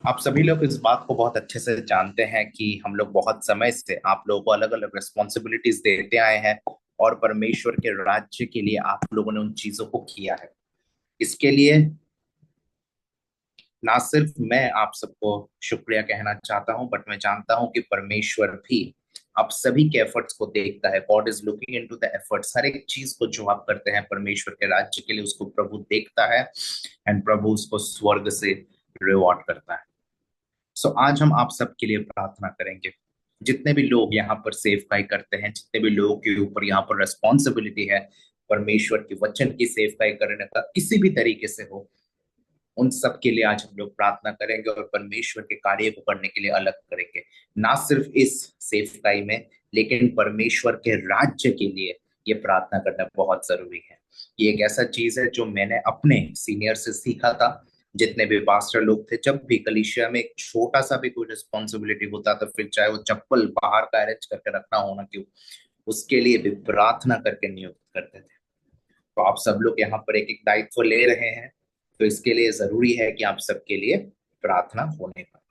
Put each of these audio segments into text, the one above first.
आप सभी लोग इस बात को बहुत अच्छे से जानते हैं कि हम लोग बहुत समय से आप लोगों को अलग अलग रिस्पॉन्सिबिलिटीज देते आए हैं और परमेश्वर के राज्य के लिए आप लोगों ने उन चीजों को किया है। इसके लिए ना सिर्फ मैं आप सबको शुक्रिया कहना चाहता हूं, बट मैं जानता हूं कि परमेश्वर भी आप सभी के एफर्ट्स को देखता है। God is looking into the efforts. हर एक चीज को जो आप करते हैं परमेश्वर के राज्य के लिए, उसको प्रभु देखता है एंड प्रभु उसको स्वर्ग से रिवॉर्ड करता है। सो आज हम आप सबके लिए प्रार्थना करेंगे। जितने भी लोग यहाँ पर सेवकाई करते हैं, जितने भी लोगों के ऊपर यहाँ पर रेस्पॉन्सिबिलिटी है परमेश्वर के वचन की सेवकाई करने का, किसी भी तरीके से हो, उन सब के लिए आज हम लोग प्रार्थना करेंगे और परमेश्वर के कार्य को करने के लिए अलग करेंगे। ना सिर्फ इस सेवकाई में, लेकिन परमेश्वर के राज्य के लिए ये प्रार्थना करना बहुत जरूरी है। ये एक ऐसा चीज है जो मैंने अपने सीनियर से सीखा था। जितने भी पास्टर लोग थे, जब भी कलीसिया में एक छोटा सा भी कोई रिस्पॉन्सिबिलिटी होता तो फिर चाहे वो चप्पल बाहर का अरेंज करके रखना होना क्यों, उसके लिए भी प्रार्थना करके नियुक्त करते थे। तो आप सब लोग यहाँ पर एक एक दायित्व ले रहे हैं, तो इसके लिए जरूरी है कि आप सबके लिए प्रार्थना होने पाए।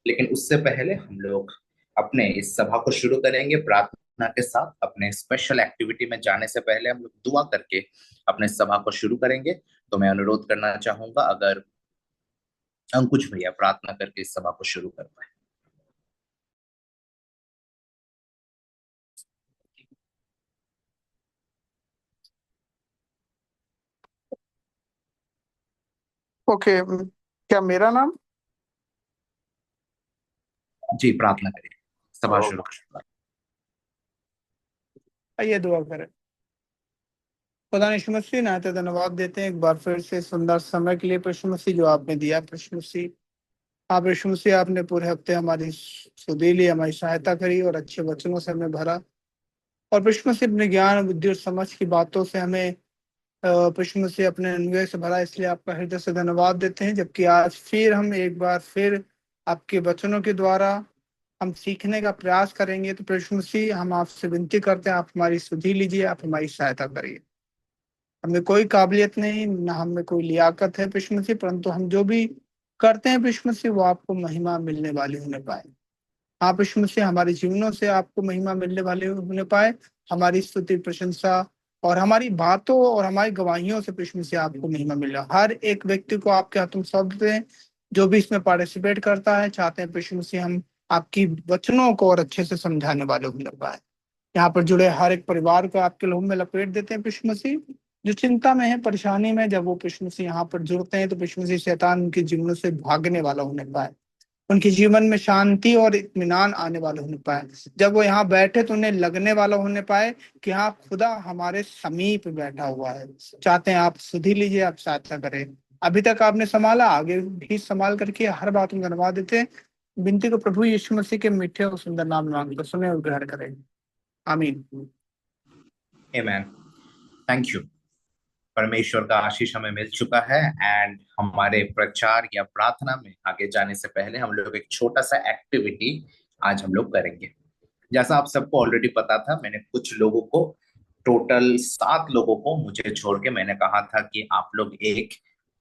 लेकिन उससे पहले हम लोग अपने इस सभा को शुरू करेंगे प्रार्थना के साथ। अपने स्पेशल एक्टिविटी में जाने से पहले हम लोग दुआ करके अपने सभा को शुरू करेंगे। तो मैं अनुरोध करना चाहूंगा, अगर अंकुश भैया प्रार्थना करके इस सभा को शुरू कर पाए। ओके। क्या मेरा नाम? जी, प्रार्थना करिए, सभा शुरू ओके। करें। आइए दुआ करें। खुदा यीशु मसीह नाते धन्यवाद देते हैं एक बार फिर से सुंदर समय के लिए यीशु मसीह जो आपने दिया। यीशु मसीह, आप यीशु मसीह आपने पूरे हफ्ते हमारी सुधी ली, हमारी सहायता करी और अच्छे वचनों से हमें भरा। और यीशु मसीह अपने ज्ञान बुद्धि और समझ की बातों से हमें यीशु मसीह अपने अनुग्रह से भरा। इसलिए आपका हृदय से धन्यवाद देते हैं। जबकि आज फिर हम एक बार फिर आपके वचनों के द्वारा हम सीखने का प्रयास करेंगे, तो यीशु मसीह हम आपसे विनती करते हैं, आप हमारी सुधि लीजिए, आप हमारी सहायता करिए। हमें कोई काबिलियत नहीं, ना हमें कोई लियाकत है यीशु मसीह, परंतु हम जो भी करते हैं यीशु मसीह वो आपको महिमा मिलने वाली होने पाए। आप यीशु मसीह हमारे जीवनों से आपको महिमा मिलने वाले होने पाए। हमारी स्तुति प्रशंसा और हमारी बातों और हमारी गवाहियों से यीशु मसीह आपको महिमा मिल रहा। हर एक व्यक्ति को आपके हाथों में सौंप दें जो भी इसमें पार्टिसिपेट करता है। चाहते हैं यीशु मसीह हम आपकी वचनों को और अच्छे से समझाने वाले होने पाए। यहाँ पर जुड़े हर एक परिवार को आपके लहू में लपेट देते हैं यीशु मसीह। जो चिंता में है, परेशानी में, जब वो यीशु मसीह यहाँ पर जुड़ते हैं तो यीशु मसीह शैतान उनके जीवनों से भागने वाला होने पाए। उनके जीवन में शांति और इत्मीनान आने वाले होने पाए। जब वो यहाँ बैठे तो उन्हें लगने वाला होने पाए कि हाँ, खुदा हमारे समीप बैठा हुआ है। चाहते हैं आप सुधि लीजिए, आप सहायता करें। अभी तक आपने संभाला, आगे भी संभाल करके हर बात में धन्यवाद देते हैं। विनती को प्रभु यीशु मसीह के मीठे और सुंदर नाम में मांगकर सुने और ग्रहण करें। आमीन। आमेन। Thank you. परमेश्वर का आशीष हमें मिल चुका है एंड हमारे प्रचार या प्रार्थना में आगे जाने से पहले हम लोग एक छोटा सा एक्टिविटी आज हम लोग करेंगे। जैसा आप सबको ऑलरेडी पता था, मैंने कुछ लोगों को, टोटल 7 लोगों को मुझे छोड़ के मैंने कहा था कि आप लोग एक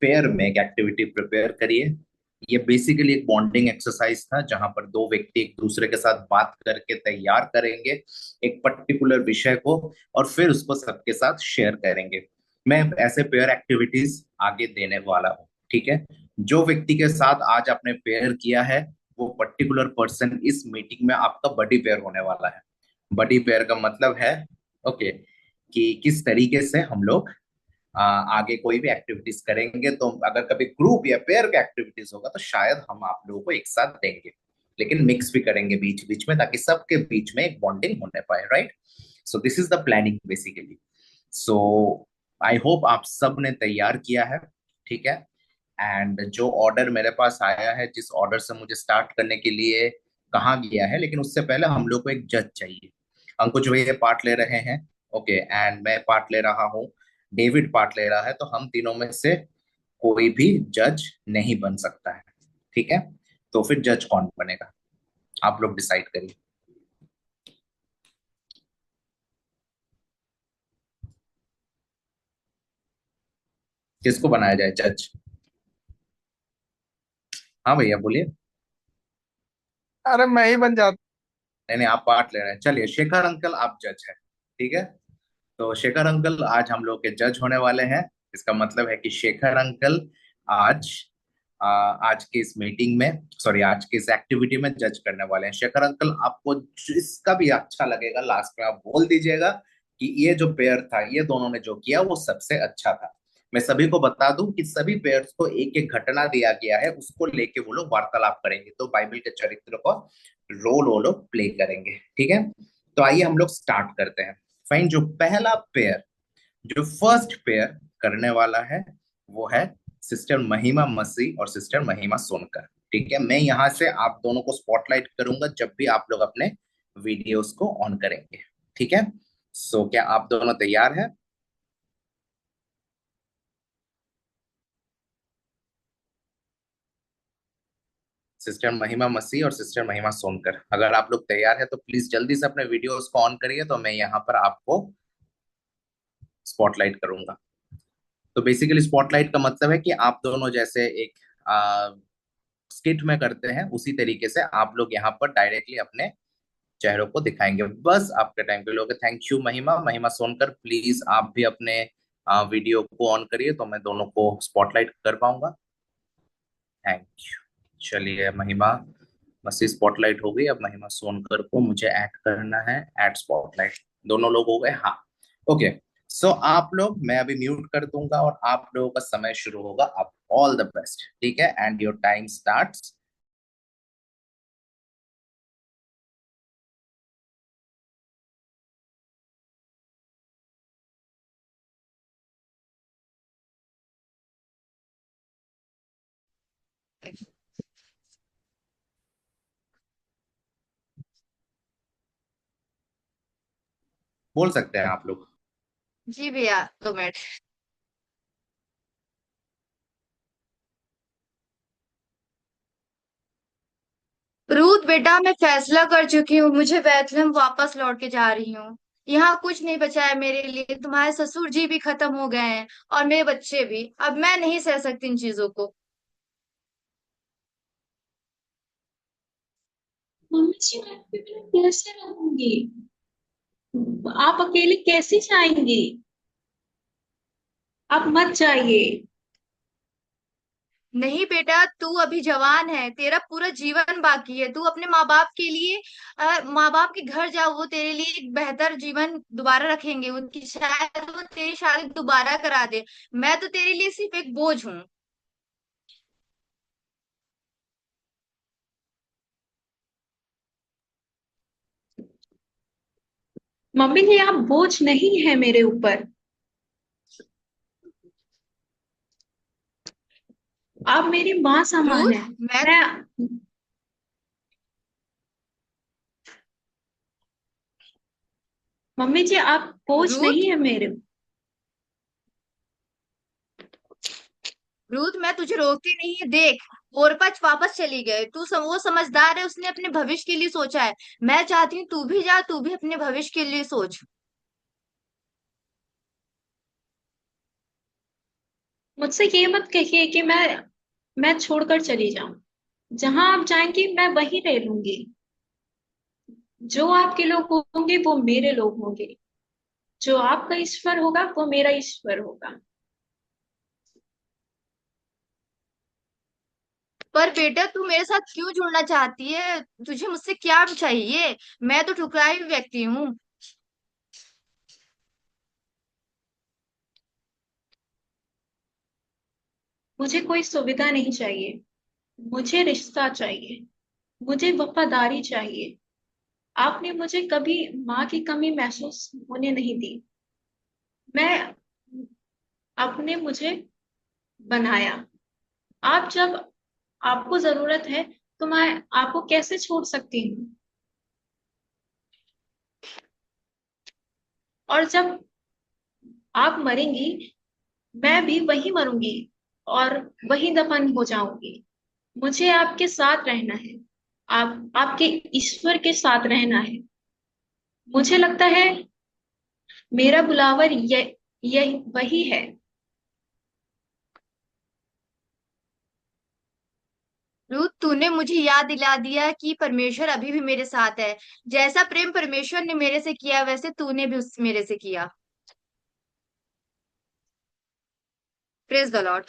पेयर में एक एक्टिविटी प्रिपेयर करिए। ये बेसिकली एक बॉन्डिंग एक्सरसाइज था जहां पर दो व्यक्ति एक दूसरे के साथ बात करके तैयार करेंगे एक पर्टिकुलर विषय को, और फिर उसको सबके साथ शेयर करेंगे। मैं ऐसे पेयर एक्टिविटीज आगे देने वाला हूँ, ठीक है। जो व्यक्ति के साथ आज आपने पेयर किया है, वो पर्टिकुलर पर्सन इस मीटिंग में आपका बडी पेयर होने वाला है। बडी पेयर का मतलब है, ओके, कि किस तरीके से हम लोग आगे कोई भी एक्टिविटीज करेंगे। तो अगर कभी ग्रुप या पेयर का एक्टिविटीज होगा तो शायद हम आप लोगों को एक साथ देंगे, लेकिन मिक्स भी करेंगे बीच बीच में, ताकि सबके बीच में एक बॉन्डिंग होने पाए, right. So this is the planning basically. So I hope आप सब ने तैयार किया है, ठीक है। एंड जो ऑर्डर मेरे पास आया है, जिस ऑर्डर से मुझे स्टार्ट करने के लिए कहा गया है, लेकिन उससे पहले हम लोग को एक जज चाहिए। अंकुश भैया पार्ट ले रहे हैं, ओके, एंड मैं पार्ट ले रहा हूँ, डेविड पार्ट ले रहा है। तो हम तीनों में से कोई भी जज नहीं बन सकता है, ठीक है। तो फिर जज कौन बनेगा, आप लोग डिसाइड करिए। किसको बनाया जाए जज। हाँ भैया बोलिए। अरे मैं ही बन जाता। नहीं नहीं, आप पार्ट ले रहे हैं, चलिए शेखर अंकल आप जज है, ठीक है। तो शेखर अंकल आज हम लोग के जज होने वाले हैं। इसका मतलब है कि शेखर अंकल आज आज की इस मीटिंग में, सॉरी आज की इस एक्टिविटी में जज करने वाले हैं। शेखर अंकल आपको जिसका भी अच्छा लगेगा लास्ट में आप बोल दीजिएगा कि ये जो पेयर था, ये दोनों ने जो किया वो सबसे अच्छा था। मैं सभी को बता दूं कि सभी पेयर्स को एक एक घटना दिया गया है, उसको लेके वो लोग वार्तालाप करेंगे, तो बाइबल के चरित्र को रोल वो लोग प्ले करेंगे, ठीक है। तो आइए हम लोग स्टार्ट करते हैं। फाइन, जो पहला पेयर, जो फर्स्ट पेयर करने वाला है वो है सिस्टर महिमा मसीह और सिस्टर महिमा सोनकर, ठीक है। मैं यहां से आप दोनों को स्पॉटलाइट करूंगा जब भी आप लोग अपने वीडियोस को ऑन करेंगे, ठीक है। सो क्या आप दोनों तैयार हैं? सिस्टर महिमा मसीह और सिस्टर महिमा सोनकर, अगर आप लोग तैयार हैं तो प्लीज जल्दी से अपने वीडियोस को ऑन करिए, तो मैं यहाँ पर आपको स्पॉटलाइट करूंगा। तो बेसिकली स्पॉटलाइट का मतलब है कि आप दोनों जैसे एक स्किट में करते हैं उसी तरीके से आप लोग यहाँ पर डायरेक्टली अपने चेहरों को दिखाएंगे। बस आपके टाइम पे लोग। थैंक यू महिमा। महिमा सोनकर प्लीज आप भी अपने वीडियो को ऑन करिए तो मैं दोनों को स्पॉटलाइट कर पाऊंगा। Thank you. चलिए महिमा मसीह स्पॉटलाइट हो गई, अब महिमा सोनकर को मुझे ऐड करना है, ऐड स्पॉटलाइट। दोनों लोग हो गए, हाँ। ओके। सो आप लोग, मैं अभी म्यूट कर दूंगा और आप लोगों का समय शुरू होगा। आप ऑल द बेस्ट, ठीक है, एंड योर टाइम स्टार्ट्स। बोल सकते हैं आप लोग। जी भैया, 2 मिनट। रूथ बेटा, मैं फैसला कर चुकी हूँ, मुझे बैतलहम वापस लौट के जा रही हूँ। यहाँ कुछ नहीं बचा है मेरे लिए। तुम्हारे ससुर जी भी खत्म हो गए हैं और मेरे बच्चे भी। अब मैं नहीं सह सकती इन चीजों को। मम्मी जी मैं आपके बिना कैसे रहूंगी। आप अकेले कैसे जाएंगी। आप मत जाइए। नहीं बेटा, तू अभी जवान है, तेरा पूरा जीवन बाकी है। तू अपने माँ बाप के लिए माँ बाप के घर जा, वो तेरे लिए एक बेहतर जीवन दोबारा रखेंगे। उनकी शायद वो तेरी शादी दोबारा करा दे। मैं तो तेरे लिए सिर्फ एक बोझ हूँ। मम्मी जी आप बोझ नहीं है मेरे ऊपर। आप मेरी माँ समान रूथ, है। मैं मैं मम्मी जी आप बोझ रूथ नहीं है मेरे। रूथ, मैं तुझे रोकती नहीं है। देख, ओरपच वापस चली गए। वो समझदार है, उसने अपने भविष्य के लिए सोचा है। मैं चाहती हूँ तू भी जा, तू भी अपने भविष्य के लिए सोच। मुझसे ये मत कहिए कि मैं छोड़कर चली जाऊं। जहां आप जाएंगी मैं वहीं रह लूंगी। जो आपके लोग होंगे वो मेरे लोग होंगे। जो आपका ईश्वर होगा वो मेरा ईश्वर होगा। पर बेटा, तू मेरे साथ क्यों जुड़ना चाहती है? तुझे मुझसे क्या चाहिए? मैं तो ठुकराई हुई व्यक्ति हूँ। मुझे कोई सुविधा नहीं चाहिए। मुझे रिश्ता चाहिए। मुझे वफादारी चाहिए। आपने मुझे कभी माँ की कमी महसूस होने नहीं दी। मैं आपने मुझे बनाया। आप जब आपको जरूरत है तो मैं आपको कैसे छोड़ सकती हूँ। और जब आप मरेंगी मैं भी वही मरूंगी और वही दफन हो जाऊंगी। मुझे आपके साथ रहना है। आप आपके ईश्वर के साथ रहना है। मुझे लगता है मेरा बुलावर ये वही है। तूने मुझे याद दिला दिया कि परमेश्वर अभी भी मेरे साथ है। जैसा प्रेम परमेश्वर ने मेरे से किया वैसे तूने भी उस मेरे से किया। Praise the Lord.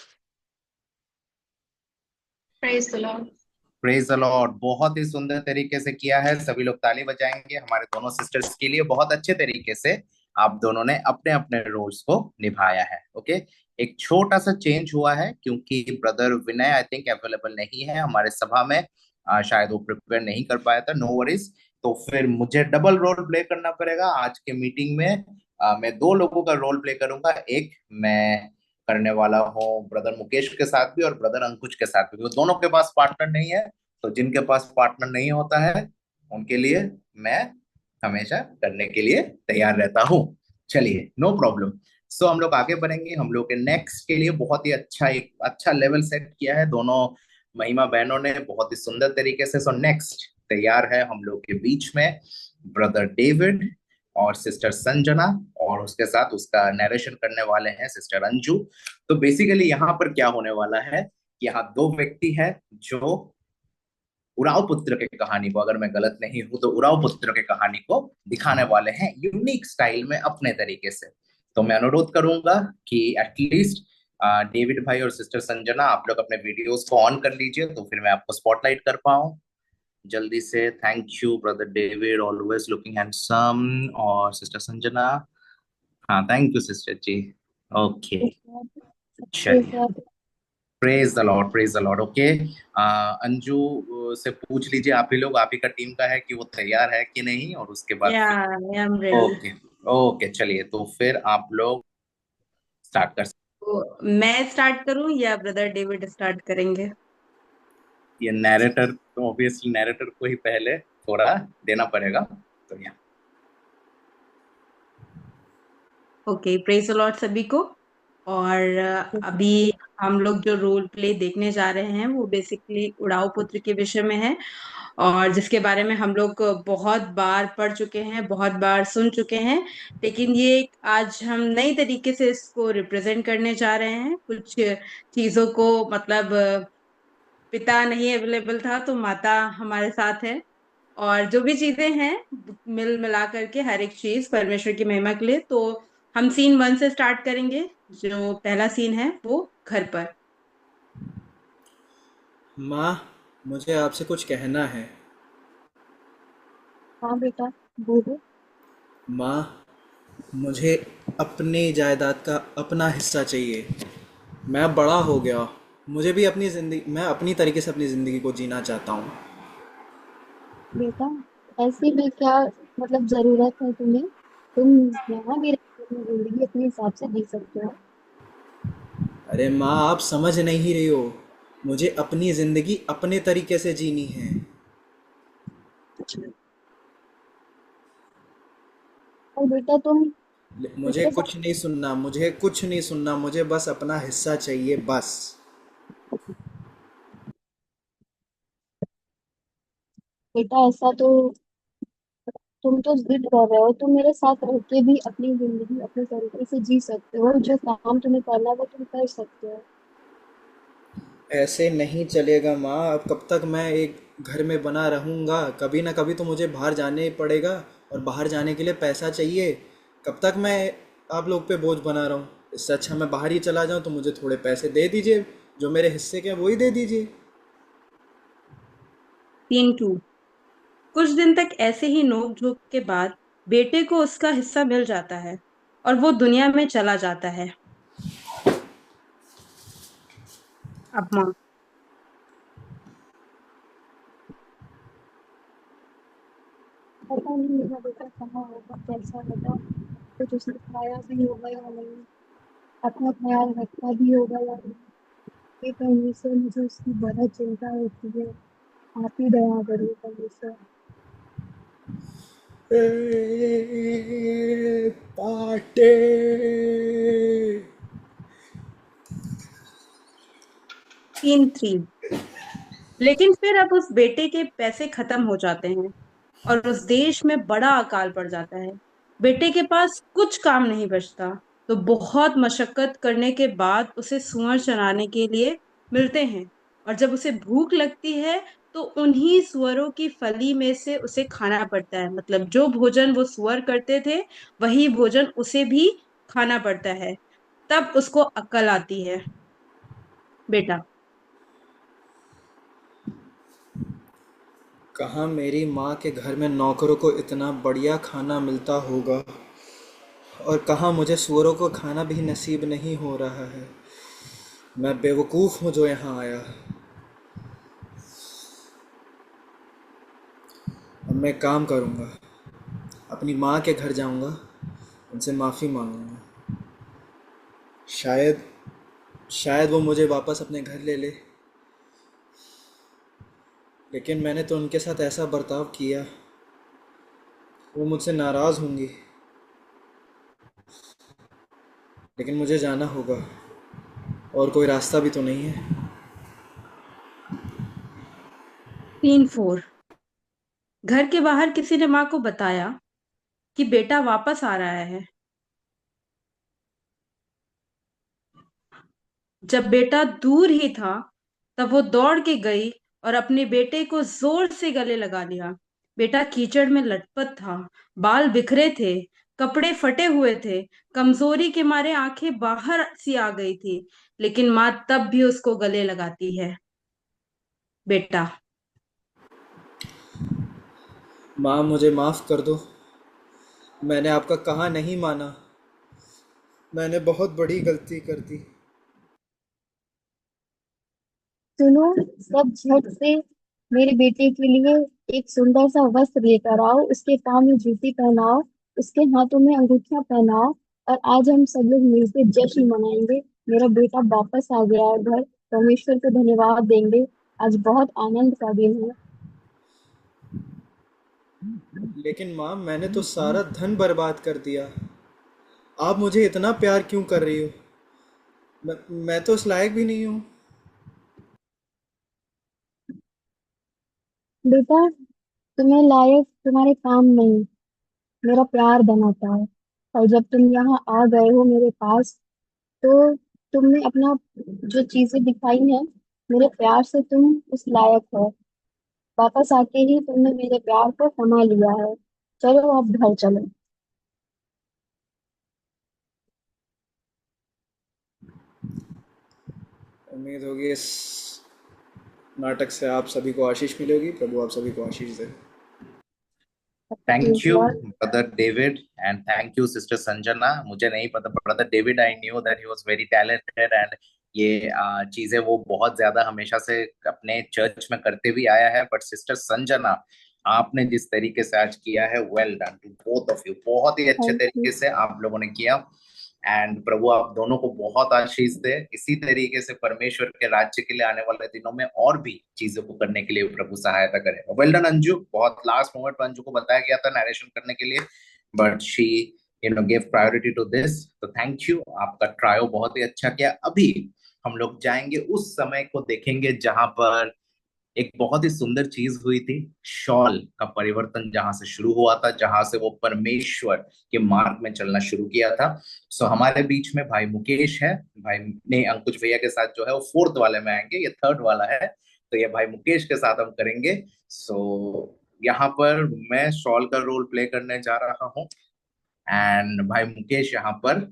Praise the Lord. Praise the Lord. बहुत ही सुंदर तरीके से किया है। सभी लोग ताली बजाएंगे हमारे दोनों सिस्टर्स के लिए। बहुत अच्छे तरीके से आप दोनों ने अपने अपने रोल्स को निभाया है। ओके, एक छोटा सा चेंज हुआ है क्योंकि brother Vinay I think available नहीं है हमारे सभा में। शायद वो प्रिपेयर नहीं कर पाया था। No worries. तो फिर मुझे डबल रोल प्ले करना पड़ेगा आज के मीटिंग में। मैं दो लोगों का रोल प्ले करूंगा। एक मैं करने वाला हूँ ब्रदर मुकेश के साथ भी और ब्रदर अंकुश के साथ भी, क्योंकि दोनों के पास पार्टनर नहीं है। तो जिनके पास पार्टनर नहीं होता है उनके लिए मैं हमेशा करने के लिए तैयार रहता हूँ। चलिए, नो प्रॉब्लम। सो हम लोग आगे बढ़ेंगे। हम लोग के नेक्स्ट के लिए बहुत ही अच्छा एक अच्छा लेवल सेट किया है दोनों महिमा बहनों ने बहुत ही सुंदर तरीके से। सो नेक्स्ट तैयार है हम लोग के बीच में ब्रदर डेविड और सिस्टर संजना, और उसके साथ उसका नरेशन करने वाले हैं सिस्टर अंजू। तो बेसिकली यहाँ पर क्या होने वाला है कि यहाँ दो व्यक्ति है जो उराव पुत्र के कहानी को, अगर मैं गलत नहीं हूं तो उराव पुत्र के कहानी को दिखाने वाले हैं यूनिक स्टाइल में अपने तरीके से। तो मैं अनुरोध करूंगा कि एटलीस्ट डेविड भाई और सिस्टर संजना आप लोग अपने वीडियोस को ऑन कर लीजिए तो फिर मैं आपको स्पॉटलाइट कर पाऊं जल्दी से। Thank you brother David, always looking handsome. और सिस्टर संजना, हाँ thank you sister ji. Okay, चलिए। Praise the Lord, praise the Lord. Okay, Anju से पूछ लीजिए आप ही लोग, आप ही का टीम का है कि वो तैयार है कि नहीं, और उसके बाद फिर Yeah, I'm ready. Okay. Okay चलिए, तो फिर आप लोग स्टार्ट कर सकते। तो मैं स्टार्ट करूं या ब्रदर डेविड स्टार्ट करेंगे? ये नैरेटर तो ऑब्वियसली नैरेटर को ही पहले थोड़ा देना पड़ेगा, तो या ओके, प्रेज द लॉर्ड सभी को। और अभी हम लोग जो रोल प्ले देखने जा रहे हैं वो बेसिकली उड़ाऊ पुत्र के विषय में है, और जिसके बारे में हम लोग बहुत बार पढ़ चुके हैं, बहुत बार सुन चुके हैं। लेकिन ये आज हम नई तरीके से इसको रिप्रेजेंट करने जा रहे हैं। कुछ चीजों को मतलब पिता नहीं अवेलेबल था तो माता हमारे साथ है, और जो भी चीजें हैं मिल मिला करके हर एक चीज परमेश्वर की महिमा के लिए। तो हम सीन 1 से स्टार्ट करेंगे। जो पहला सीन है वो घर पर। माँ, मुझे आपसे कुछ कहना है। हाँ बेटा, बोलो। माँ, मुझे अपनी जायदाद का अपना हिस्सा चाहिए। मैं बड़ा हो गया, मुझे भी अपनी ज़िंदगी, मैं अपनी तरीके से अपनी ज़िंदगी को जीना चाहता हूँ। बेटा, ऐसे में क्या मतलब जरूरत है तुम्हें? तुम यहाँ भी रह के अपनी जिंदगी अपने हिसाब से जी सकते हो। अरे माँ, आप समझ नहीं रही हो, मुझे अपनी ज़िंदगी अपने तरीके से जीनी है। और बेटा तुम मुझे इसके साथ, कुछ नहीं सुनना, मुझे कुछ नहीं सुनना, मुझे बस अपना हिस्सा चाहिए, बस। बेटा ऐसा तो तुम तो जिद कर रहे हो। तुम मेरे साथ रह के भी अपनी जिंदगी अपने तरीके से जी सकते हो। जो काम तुम्हें करना है वो तुम कर सकते हो। ऐसे नहीं चलेगा माँ। अब कब तक मैं एक घर में बना रहूँगा? कभी ना कभी तो मुझे बाहर जाने ही पड़ेगा, और बाहर जाने के लिए पैसा चाहिए। कब तक मैं आप लोग पे बोझ बना रहा हूँ? इससे अच्छा मैं बाहर ही चला जाऊँ। तो मुझे थोड़े पैसे दे दीजिए, जो मेरे हिस्से के हैं वो ही दे दीजिए। सीन 2। कुछ दिन तक ऐसे ही नोक झोंक के बाद बेटे को उसका हिस्सा मिल जाता है और वो दुनिया में चला जाता है। अब माँ। पता नहीं मेरा बेटा कहाँ होगा, कैसा होगा, कुछ उसने खाया भी होगा या नहीं, अपना ख्याल रखता भी होगा या नहीं। ये कहीं से मुझे उसकी बड़ा चिंता होती है। आप ही दया करिए परमेश्वर। पाटे। सीन 3। लेकिन फिर अब उस बेटे के पैसे खत्म हो जाते हैं और उस देश में बड़ा अकाल पड़ जाता है। बेटे के पास कुछ काम नहीं बचता, तो बहुत मशक्कत करने के बाद उसे सुअर चराने के लिए मिलते हैं। और जब उसे भूख लगती है तो उन्हीं सुअरों की फली में से उसे खाना पड़ता है। मतलब जो भोजन वो सुअर करते थे वही भोजन उसे भी खाना पड़ता है, तब उसको अक्ल आती है। बेटा, कहाँ मेरी माँ के घर में नौकरों को इतना बढ़िया खाना मिलता होगा, और कहाँ मुझे सुअरों को खाना भी नसीब नहीं हो रहा है। मैं बेवकूफ़ हूँ जो यहाँ आया। अब मैं काम करूँगा, अपनी माँ के घर जाऊँगा, उनसे माफ़ी मांगूंगा। शायद शायद वो मुझे वापस अपने घर ले ले। लेकिन मैंने तो उनके साथ ऐसा बर्ताव किया, वो मुझसे नाराज़ होंगी। लेकिन मुझे जाना होगा, और कोई रास्ता भी तो नहीं है। 3-4। घर के बाहर किसी ने माँ को बताया कि बेटा वापस आ रहा है। जब बेटा दूर ही था तब वो दौड़ के गई और अपने बेटे को जोर से गले लगा लिया। बेटा कीचड़ में लटपट था, बाल बिखरे थे, कपड़े फटे हुए थे, कमजोरी के मारे आंखें बाहर सी आ गई थी, लेकिन माँ तब भी उसको गले लगाती है। बेटा, माँ, मुझे माफ़ कर दो। मैंने आपका कहा नहीं माना। मैंने बहुत बड़ी गलती कर दी। सुनो, सब झट से मेरे बेटे के लिए एक सुंदर सा वस्त्र लेकर आओ, उसके पाँव में जूती पहनाओ, उसके हाथों में अंगूठियां पहनाओ, और आज हम सब लोग मिलकर जश्न मनाएंगे। मेरा बेटा वापस आ गया है घर। परमेश्वर को धन्यवाद देंगे। आज बहुत आनंद का दिन है। लेकिन माँ, मैंने तो सारा धन बर्बाद कर दिया। आप मुझे इतना प्यार क्यों कर रही हो? मैं तो उस लायक भी नहीं हूँ। बेटा, तुम्हें लायक तुम्हारे काम नहीं, मेरा प्यार बनाता है। और जब तुम यहाँ आ गए हो मेरे पास, तो तुमने अपना जो चीजें दिखाई हैं, मेरे प्यार से तुम उस लायक हो। वापस आके ही तुमने मेरे प्यार को कमा लिया है। चलो अब घर चलो। उम्मीद होगी इस नाटक से आप सभी को आशीष मिलेगी। प्रभु आप सभी को आशीष दे। Thank praise you Lord. Brother David and thank you sister Sanjana. मुझे नहीं पता, brother David I knew that he was very talented and ये चीजें वो बहुत ज्यादा हमेशा से अपने चर्च में करते भी आया है। बट सिस्टर संजना, आपने जिस तरीके से आज किया है, well done to both of you. बहुत ही अच्छे थैंक यू। तरीके से आप लोगों ने किया एंड प्रभु आप दोनों को बहुत आशीष दे। इसी तरीके से परमेश्वर के राज्य के लिए आने वाले दिनों में और भी चीजों को करने के लिए प्रभु सहायता करे। वेल डन अंजू, बहुत लास्ट मोमेंट पर अंजू को बताया गया था नरेशन करने के लिए, but she give priority to this. तो थैंक यू, आपका ट्रायो बहुत ही अच्छा किया। अभी हम लोग जाएंगे उस समय को देखेंगे जहां पर एक बहुत ही सुंदर चीज हुई थी। शॉल का परिवर्तन जहां से शुरू हुआ था, जहां से वो परमेश्वर के मार्ग में चलना शुरू किया था। सो हमारे बीच में भाई मुकेश है। भाई ने अंकुश भैया के साथ जो है वो फोर्थ वाले में आएंगे, ये थर्ड वाला है। तो ये भाई मुकेश के साथ हम करेंगे। सो यहाँ पर मैं शॉल का रोल प्ले करने जा रहा हूँ एंड भाई मुकेश यहाँ पर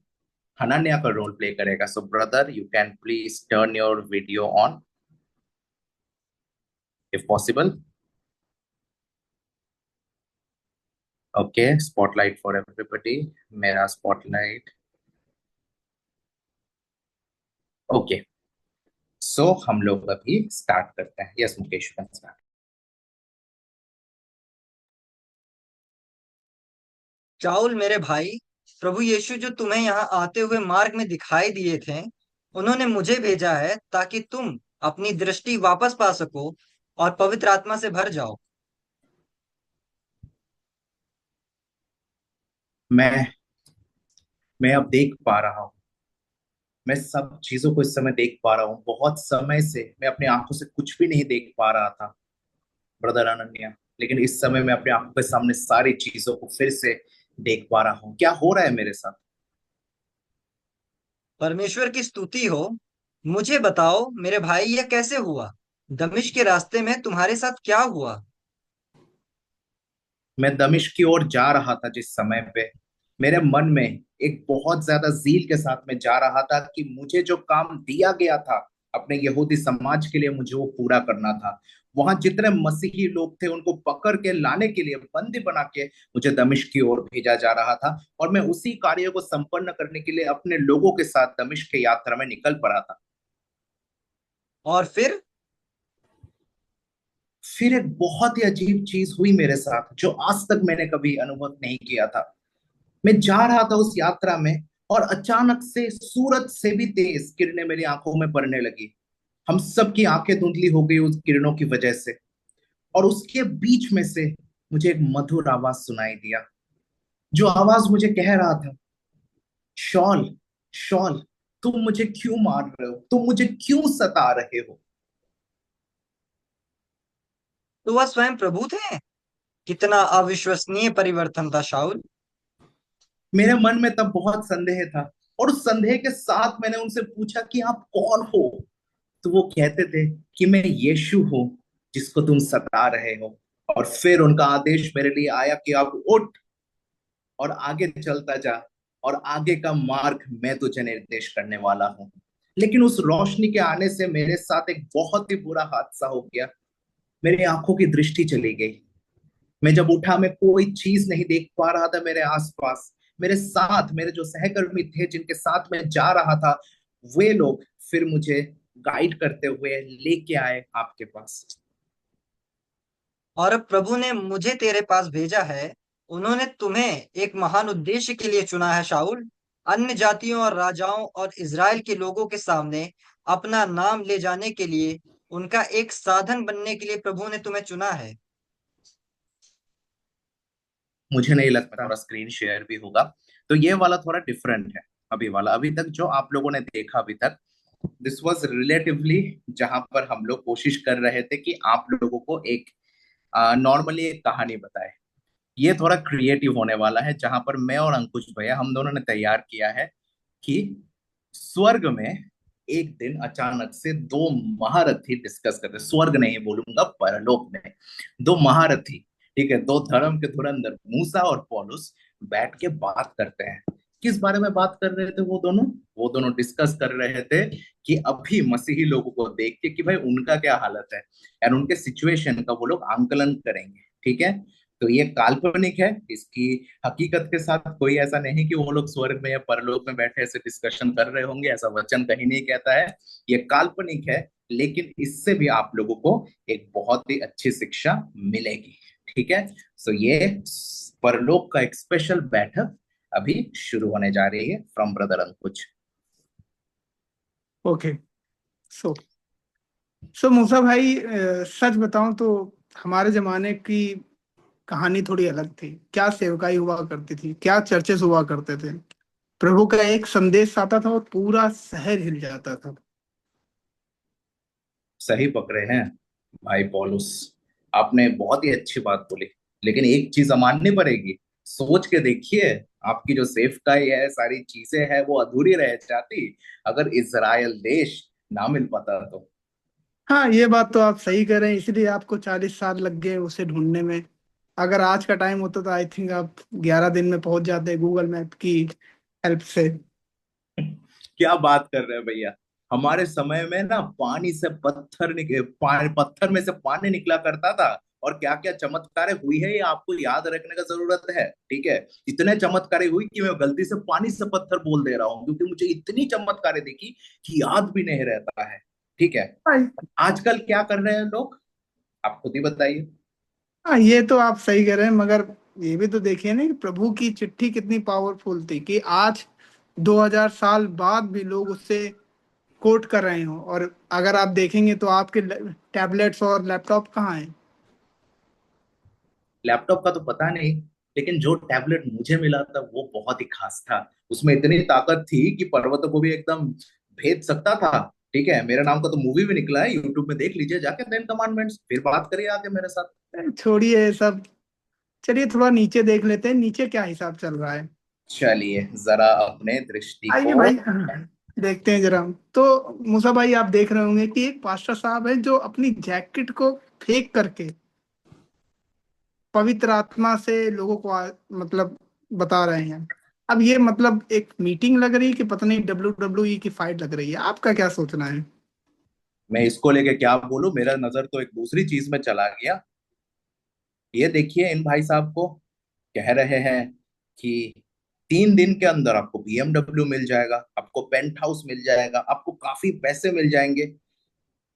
हनन्या का रोल प्ले करेगा। So brother, you can please turn your video on if possible. Okay, spotlight for everybody. मेरा स्पॉटलाइट। ओके, सो हम लोग अभी स्टार्ट करते हैं। Yes Mukesh, can start. Saul मेरे भाई, प्रभु यीशु जो तुम्हें यहाँ आते हुए मार्ग में दिखाई दिए थे, उन्होंने मुझे भेजा है ताकि तुम अपनी दृष्टि वापस पा सको और पवित्र आत्मा से भर जाओ। मैं मैं अब देख पा रहा हूँ। मैं सब चीजों को इस समय देख पा रहा हूँ। बहुत समय से मैं अपनी आंखों से कुछ भी नहीं देख पा रहा था ब्रदर अनन्या, लेकिन इस समय मैं अपनी आंखों के सामने सारी चीजों को फिर से देख पा रहा हूँ। क्या हो रहा है मेरे साथ? परमेश्वर की स्तुति हो। मुझे बताओ मेरे भाई, यह कैसे हुआ? दमिश्क के रास्ते में तुम्हारे साथ क्या हुआ? मैं दमिश्क की ओर जा रहा था जिस समय पे मेरे मन में एक बहुत ज्यादा जील के साथ में जा रहा था कि मुझे जो काम दिया गया था अपने यहूदी समाज के लिए मुझे वो पूरा करना था। वहां जितने मसीही लोग थे उनको पकड़ के लाने के लिए बंदी बना के मुझे दमिश्क की ओर भेजा जा रहा था और मैं उसी कार्य को संपन्न करने के लिए अपने लोगों के साथ दमिश्क की यात्रा में निकल पड़ा था। और फिर? फिर एक बहुत ही अजीब चीज हुई मेरे साथ जो आज तक मैंने कभी अनुभव नहीं किया था। मैं जा रहा था उस यात्रा में और अचानक से सूरज से भी तेज किरणें मेरी आंखों में पड़ने लगी। हम सब की आंखें धुंधली हो गई उस किरणों की वजह से। और उसके बीच में से मुझे एक मधुर आवाज सुनाई दिया जो आवाज मुझे कह रहा था, शॉल, शॉल, तुम मुझे क्यों मार रहे हो, तुम मुझे क्यों सता रहे हो। तो वह स्वयं प्रभु थे? कितना अविश्वसनीय परिवर्तन था शाऊल। मेरे मन में तब बहुत संदेह था और उस संदेह के साथ मैंने उनसे पूछा कि आप कौन हो। तो वो कहते थे कि मैं यीशु हूँ जिसको तुम सता रहे हो। और फिर उनका आदेश मेरे लिए आया कि अब उठ और आगे चलता जा और आगे का मार्ग मैं तुझे निर्देश करने वाला हूँ। लेकिन उस रोशनी के आने से मेरे साथ एक बहुत ही बुरा हादसा हो गया। मेरी आंखों की दृष्टि चली गई। मैं जब उठा मैं कोई चीज नहीं देख पा रहा था मेरे आसपास। मेरे साथ मेरे जो सहकर्मी थे जिनके साथ मैं जा रहा था वे लोग फिर मुझे गाइड करते हुए लेके आए आपके पास। और अब प्रभु ने मुझे तेरे पास भेजा है। उन्होंने तुम्हें एक महान उद्देश्य के लिए चुना है शाऊल। अन्य जातियों और राजाओं और इज़राइल के लोगों के सामने अपना नाम ले जाने के लिए, उनका एक साधन बनने के लिए प्रभु ने तुम्हें चुना है। मुझे नहीं लगता थोड़ा स्क्रीन शेयर भी होगा। तो ये वाला थोड़ा डिफरेंट है। अभी वाला अभी तक जो आप लोगों ने देखा अभी तक दिस वाज रिलेटिवली जहां पर हम लोग कोशिश कर रहे थे कि आप लोगों को एक नॉर्मली एक कहानी बताए। ये थोड़ा क्रिएटिव होने वाला है जहां पर मैं और अंकुश भैया हम दोनों ने तैयार किया है कि स्वर्ग में एक दिन अचानक से दो महारथी डिस्कस करते, स्वर्ग नहीं बोलूंगा परलोक में दो महारथी, ठीक है, दो धर्म के धुरंधर मूसा और पौलुस बैठ के बात करते हैं। किस बारे में बात कर रहे थे वो दोनों डिस्कस कर रहे थे कि अभी मसीही लोगों को देख के कि भाई उनका क्या हालत है और उनके सिचुएशन का वो लोग आंकलन करेंगे। ठीक है, तो ये काल्पनिक है, इसकी हकीकत के साथ कोई ऐसा नहीं कि वो लोग स्वर्ग में या परलोक में बैठे ऐसे डिस्कशन कर रहे होंगे, ऐसा वचन कहीं नहीं कहता है। ये काल्पनिक है लेकिन इससे भी आप लोगों को एक बहुत ही अच्छी शिक्षा मिलेगी। ठीक है, सो ये परलोक का एक स्पेशल बैठक अभी शुरू होने जा रही है फ्रॉम ब्रदर अंकुश। ओके। सो सो मूसा भाई, सच बताऊं तो हमारे जमाने की कहानी थोड़ी अलग थी। क्या सेवकाई हुआ करती थी, क्या चर्चेस हुआ करते थे। प्रभु का एक संदेश आता था और पूरा शहर हिल जाता था। सही पकड़े हैं भाई पॉलुस, आपने बहुत ही अच्छी बात बोली। लेकिन एक चीज माननी पड़ेगी, सोच के देखिए, आपकी जो सेफ्टी है सारी चीजें है वो अधूरी रह जाती अगर इजराइल देश ना मिल पाता तो। हाँ, ये बात तो आप सही कह रहे हैं, इसलिए आपको 40 साल लग गए उसे ढूंढने में। अगर आज का टाइम होता तो आई थिंक आप 11 दिन में पहुंच जाते गूगल मैप की हेल्प से। क्या बात कर रहे हैं भैया, हमारे समय में ना पानी से पत्थर पत्थर में से पानी निकला करता था। और क्या क्या चमत्कारें हुई है ये आपको याद रखने का जरूरत है। ठीक है, इतने चमत्कारें हुई कि मैं गलती से पानी से पत्थर बोल दे रहा हूँ क्योंकि मुझे इतनी चमत्कारें दिखी कि याद भी नहीं रहता है। ठीक है, आजकल क्या कर रहे हैं लोग, आप खुद ही बताइए। हाँ, ये तो आप सही कह रहे हैं, मगर ये भी तो देखिए ना कि प्रभु की चिट्ठी कितनी पावरफुल थी कि आज 2000 साल बाद भी लोग उससे कोट कर रहे हो। और अगर आप देखेंगे तो आपके टैबलेट्स और लैपटॉप कहाँ हैं। लैपटॉप का तो पता नहीं, लेकिन जो टैबलेट मुझे मिला था वो बहुत ही खास था। उसमें इतनी ताकत थी कि पर्वतों को भी एकदम भेद सकता था। ठीक है, मेरे नाम का तो मूवी भी निकला है, यूट्यूब में देख लीजिए जाके 10 कमांडमेंट्स, फिर बात करिए आगे मेरे साथ। छोड़िए ये सब, चलिए थोड़ा नीचे देख लेते हैं, नीचे क्या हिसाब चल रहा है। चलिए जरा अपने दृष्टि आइए को भाई। देखते हैं जरा हम। तो मूसा भाई आप देख रहे होंगे कि एक पास्टर साहब है जो अपनी जैकेट को फेंक करके पवित्र आत्मा से लोगों को मतलब बता रहे हैं। अब ये मतलब एक मीटिंग लग रही है कि पता नहीं WWE की फाइट लग रही है, आपका क्या सोचना है? मैं इसको लेके क्या बोलूं, मेरा नजर तो एक दूसरी चीज में चला गया। ये देखिए, इन भाई साहब को कह रहे हैं कि 3 दिन के अंदर आपको BMW मिल जाएगा, आपको पेंट हाउस मिल जाएगा, आपको काफी पैसे मिल जाएंगे।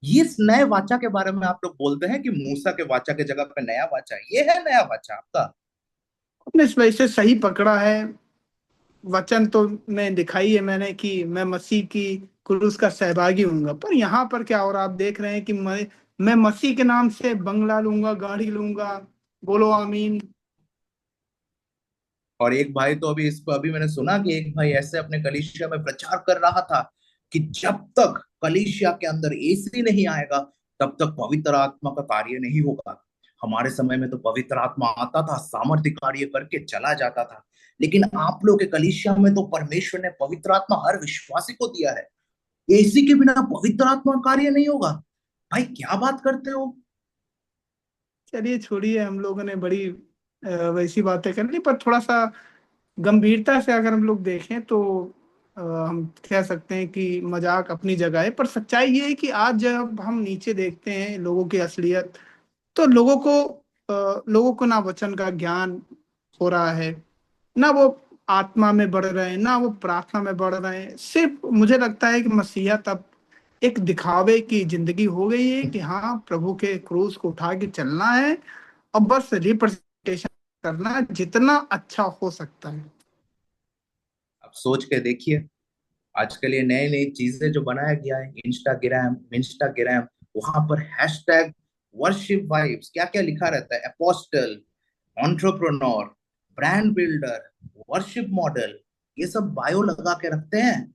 ये इस नए वाचा के बारे में आप लोग बोलते हैं कि मूसा के वाचा के जगह पे नया वाचा है। ये है नया वाचा आपका? आपने इस वजह से सही पकड़ा है। वचन तो मैं दिखाई है मैंने कि मैं मसीह की क्रूस का सहभागी हूंगा, पर यहाँ पर क्या हो रहा आप देख रहे हैं कि मैं मसीह के नाम से बंगला लूंगा, गाड़ी लूंगा। बोलो आमीन। और एक भाई तो अभी मैंने सुना कि एक भाई ऐसे अपने कलीसिया में प्रचार कर रहा था कि जब तक कलीसिया के अंदर एसी नहीं आएगा तब तक पवित्र आत्मा का कार्य नहीं होगा। हमारे समय में तो पवित्र आत्मा आता था, सामर्थ्य कार्य करके चला जाता था, लेकिन आप लोग के कलीसिया में तो परमेश्वर ने पवित्र आत्मा हर विश्वासी को दिया है। एसी के बिना पवित्र आत्मा कार्य नहीं होगा। भाई क्या बात करते हो? चलिए छोड़िए, हम लोगों ने बड़ी वैसी बातें कर ली, पर थोड़ा सा गंभीरता से अगर हम लोग देखें तो हम कह सकते हैं कि मजाक अपनी जगह है, पर सच्चाई ये है कि आज जब हम नीचे देखते हैं लोगों की असलियत, तो लोगों को ना वचन का ज्ञान हो रहा है, ना वो आत्मा में बढ़ रहे हैं, ना वो प्रार्थना में बढ़ रहे हैं। सिर्फ मुझे लगता है कि मसीहत अब एक दिखावे की जिंदगी हो गई है कि हाँ प्रभु के क्रूस को उठा के चलना है और बस रिप्रेजेंटेशन करना है जितना अच्छा हो सकता है। अब सोच के देखिए, आजकल ये नई नई चीजें जो बनाया गया है, इंस्टाग्राम इंस्टाग्राम, वहां पर हैशटैग वर्शिप वाइब्स क्या क्या लिखा रहता है, apostle, entrepreneur, brand builder, worship model, ये सब बायो लगा के रखते हैं।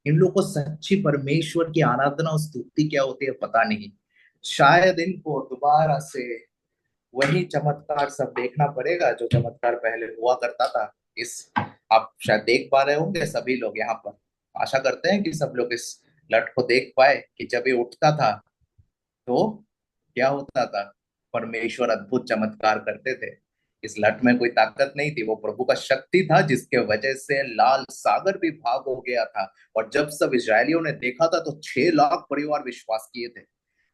इन लोगों को सच्ची परमेश्वर की आराधना और स्तुति क्या होती है पता नहीं। शायद इनको दोबारा से वही चमत्कार सब देखना पड़ेगा जो चमत्कार पहले हुआ करता था। इस आप शायद देख पा रहे होंगे सभी लोग यहाँ पर। आशा करते हैं कि सब लोग इस लट को देख पाए कि जब ये उठता था तो क्या होता था। परमेश्वर अद्भुत चमत्कार करते थे। इस लट में कोई ताकत नहीं थी, वो प्रभु का शक्ति था जिसके वजह से लाल सागर भी भाग हो गया था। और जब सब इजरायलियों ने देखा था तो 6 लाख परिवार विश्वास किए थे।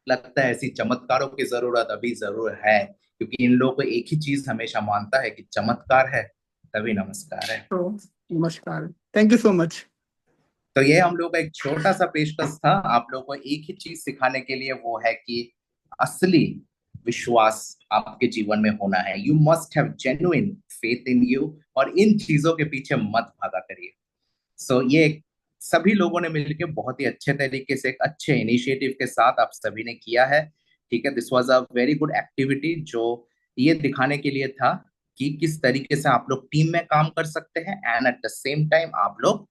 लगता है ऐसी चमत्कारों की जरूरत अभी जरूर है, क्योंकि इन लोगों को एक ही चीज हमेशा मानता है कि चमत्कार है तभी नमस्कार है। तो नमस्कार, थैंक यू सो मच। तो ये हम लोग का एक छोटा सा पेशकश था आप लोगों को एक ही चीज सिखाने के लिए, वो है कि असली विश्वास आपके जीवन में होना है। You must have genuine faith in you, और इन चीजों के पीछे मत भागा करिए। ये सभी लोगों ने मिलकर बहुत ही अच्छे तरीके से एक अच्छे इनिशिएटिव के साथ आप सभी ने किया है। ठीक है, this was a very good activity जो ये दिखाने के लिए था कि किस तरीके से आप लोग टीम में काम कर सकते हैं, and at the same time आप लोग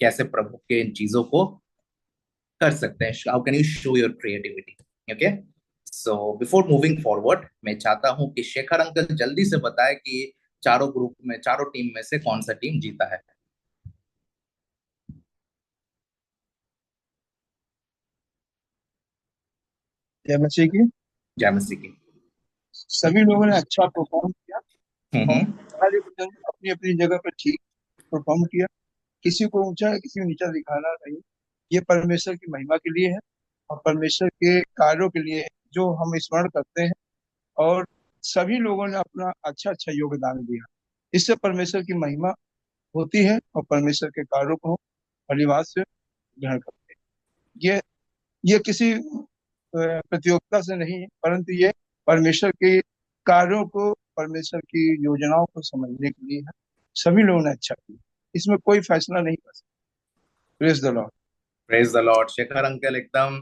कैसे प्रभु के इन चीजों को कर सकते हैं। How can you show your creativity? Okay, so before moving forward मैं चाहता हूं कि शेखर अंकल जल्दी से बताए कि चारों ग्रुप में, चारों टीम में से कौन सा टीम जीता है। जय मसीह की। जय मसीह की। सभी लोगों ने अच्छा परफॉर्म किया और हम्म। हर एक ने अपनी अपनी जगह पर ठीक परफॉर्म किया। किसी को ऊंचा किसी को नीचा दिखाना नहीं, ये परमेश्वर की महिमा के लिए है और परमेश्वर के कार्यों के लिए जो हम स्मरण करते हैं। और सभी लोगों ने अपना अच्छा अच्छा योगदान दिया, इससे परमेश्वर की महिमा होती है और परमेश्वर के कार्यों को धन्यवाद से ग्रहण करते हैं। ये किसी प्रतियोगिता से नहीं, परंतु ये परमेश्वर के कार्यों को, परमेश्वर की योजनाओं को समझने के लिए है। सभी लोगों ने अच्छा किया, इसमें कोई फैसला नहीं कर सकता। Praise the Lord. Praise the Lord. Shekhar uncle एकदम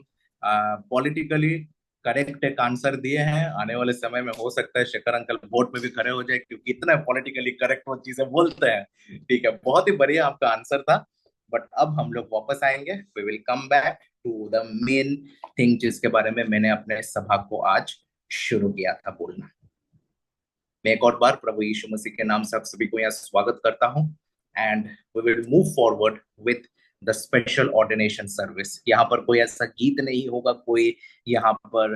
पॉलिटिकली करेक्ट एक आंसर दिए हैं। आने वाले समय में हो सकता है शेखर अंकल वोट में भी खड़े हो जाए, क्योंकि इतना पॉलिटिकली करेक्ट वो चीजें बोलते हैं। ठीक है, बहुत ही बढ़िया आपका आंसर था। बट अब हम लोग वापस आएंगे, we will come back to the main thing जिसके बारे में मैंने अपने सभा को आज शुरू किया था बोलना। मैं एक और बार प्रभु यीशु मसीह के नाम से आप सभी को यहाँ स्वागत करता हूँ, and we will move forward with the special ordination service. यहाँ पर कोई ऐसा गीत नहीं होगा, कोई यहाँ पर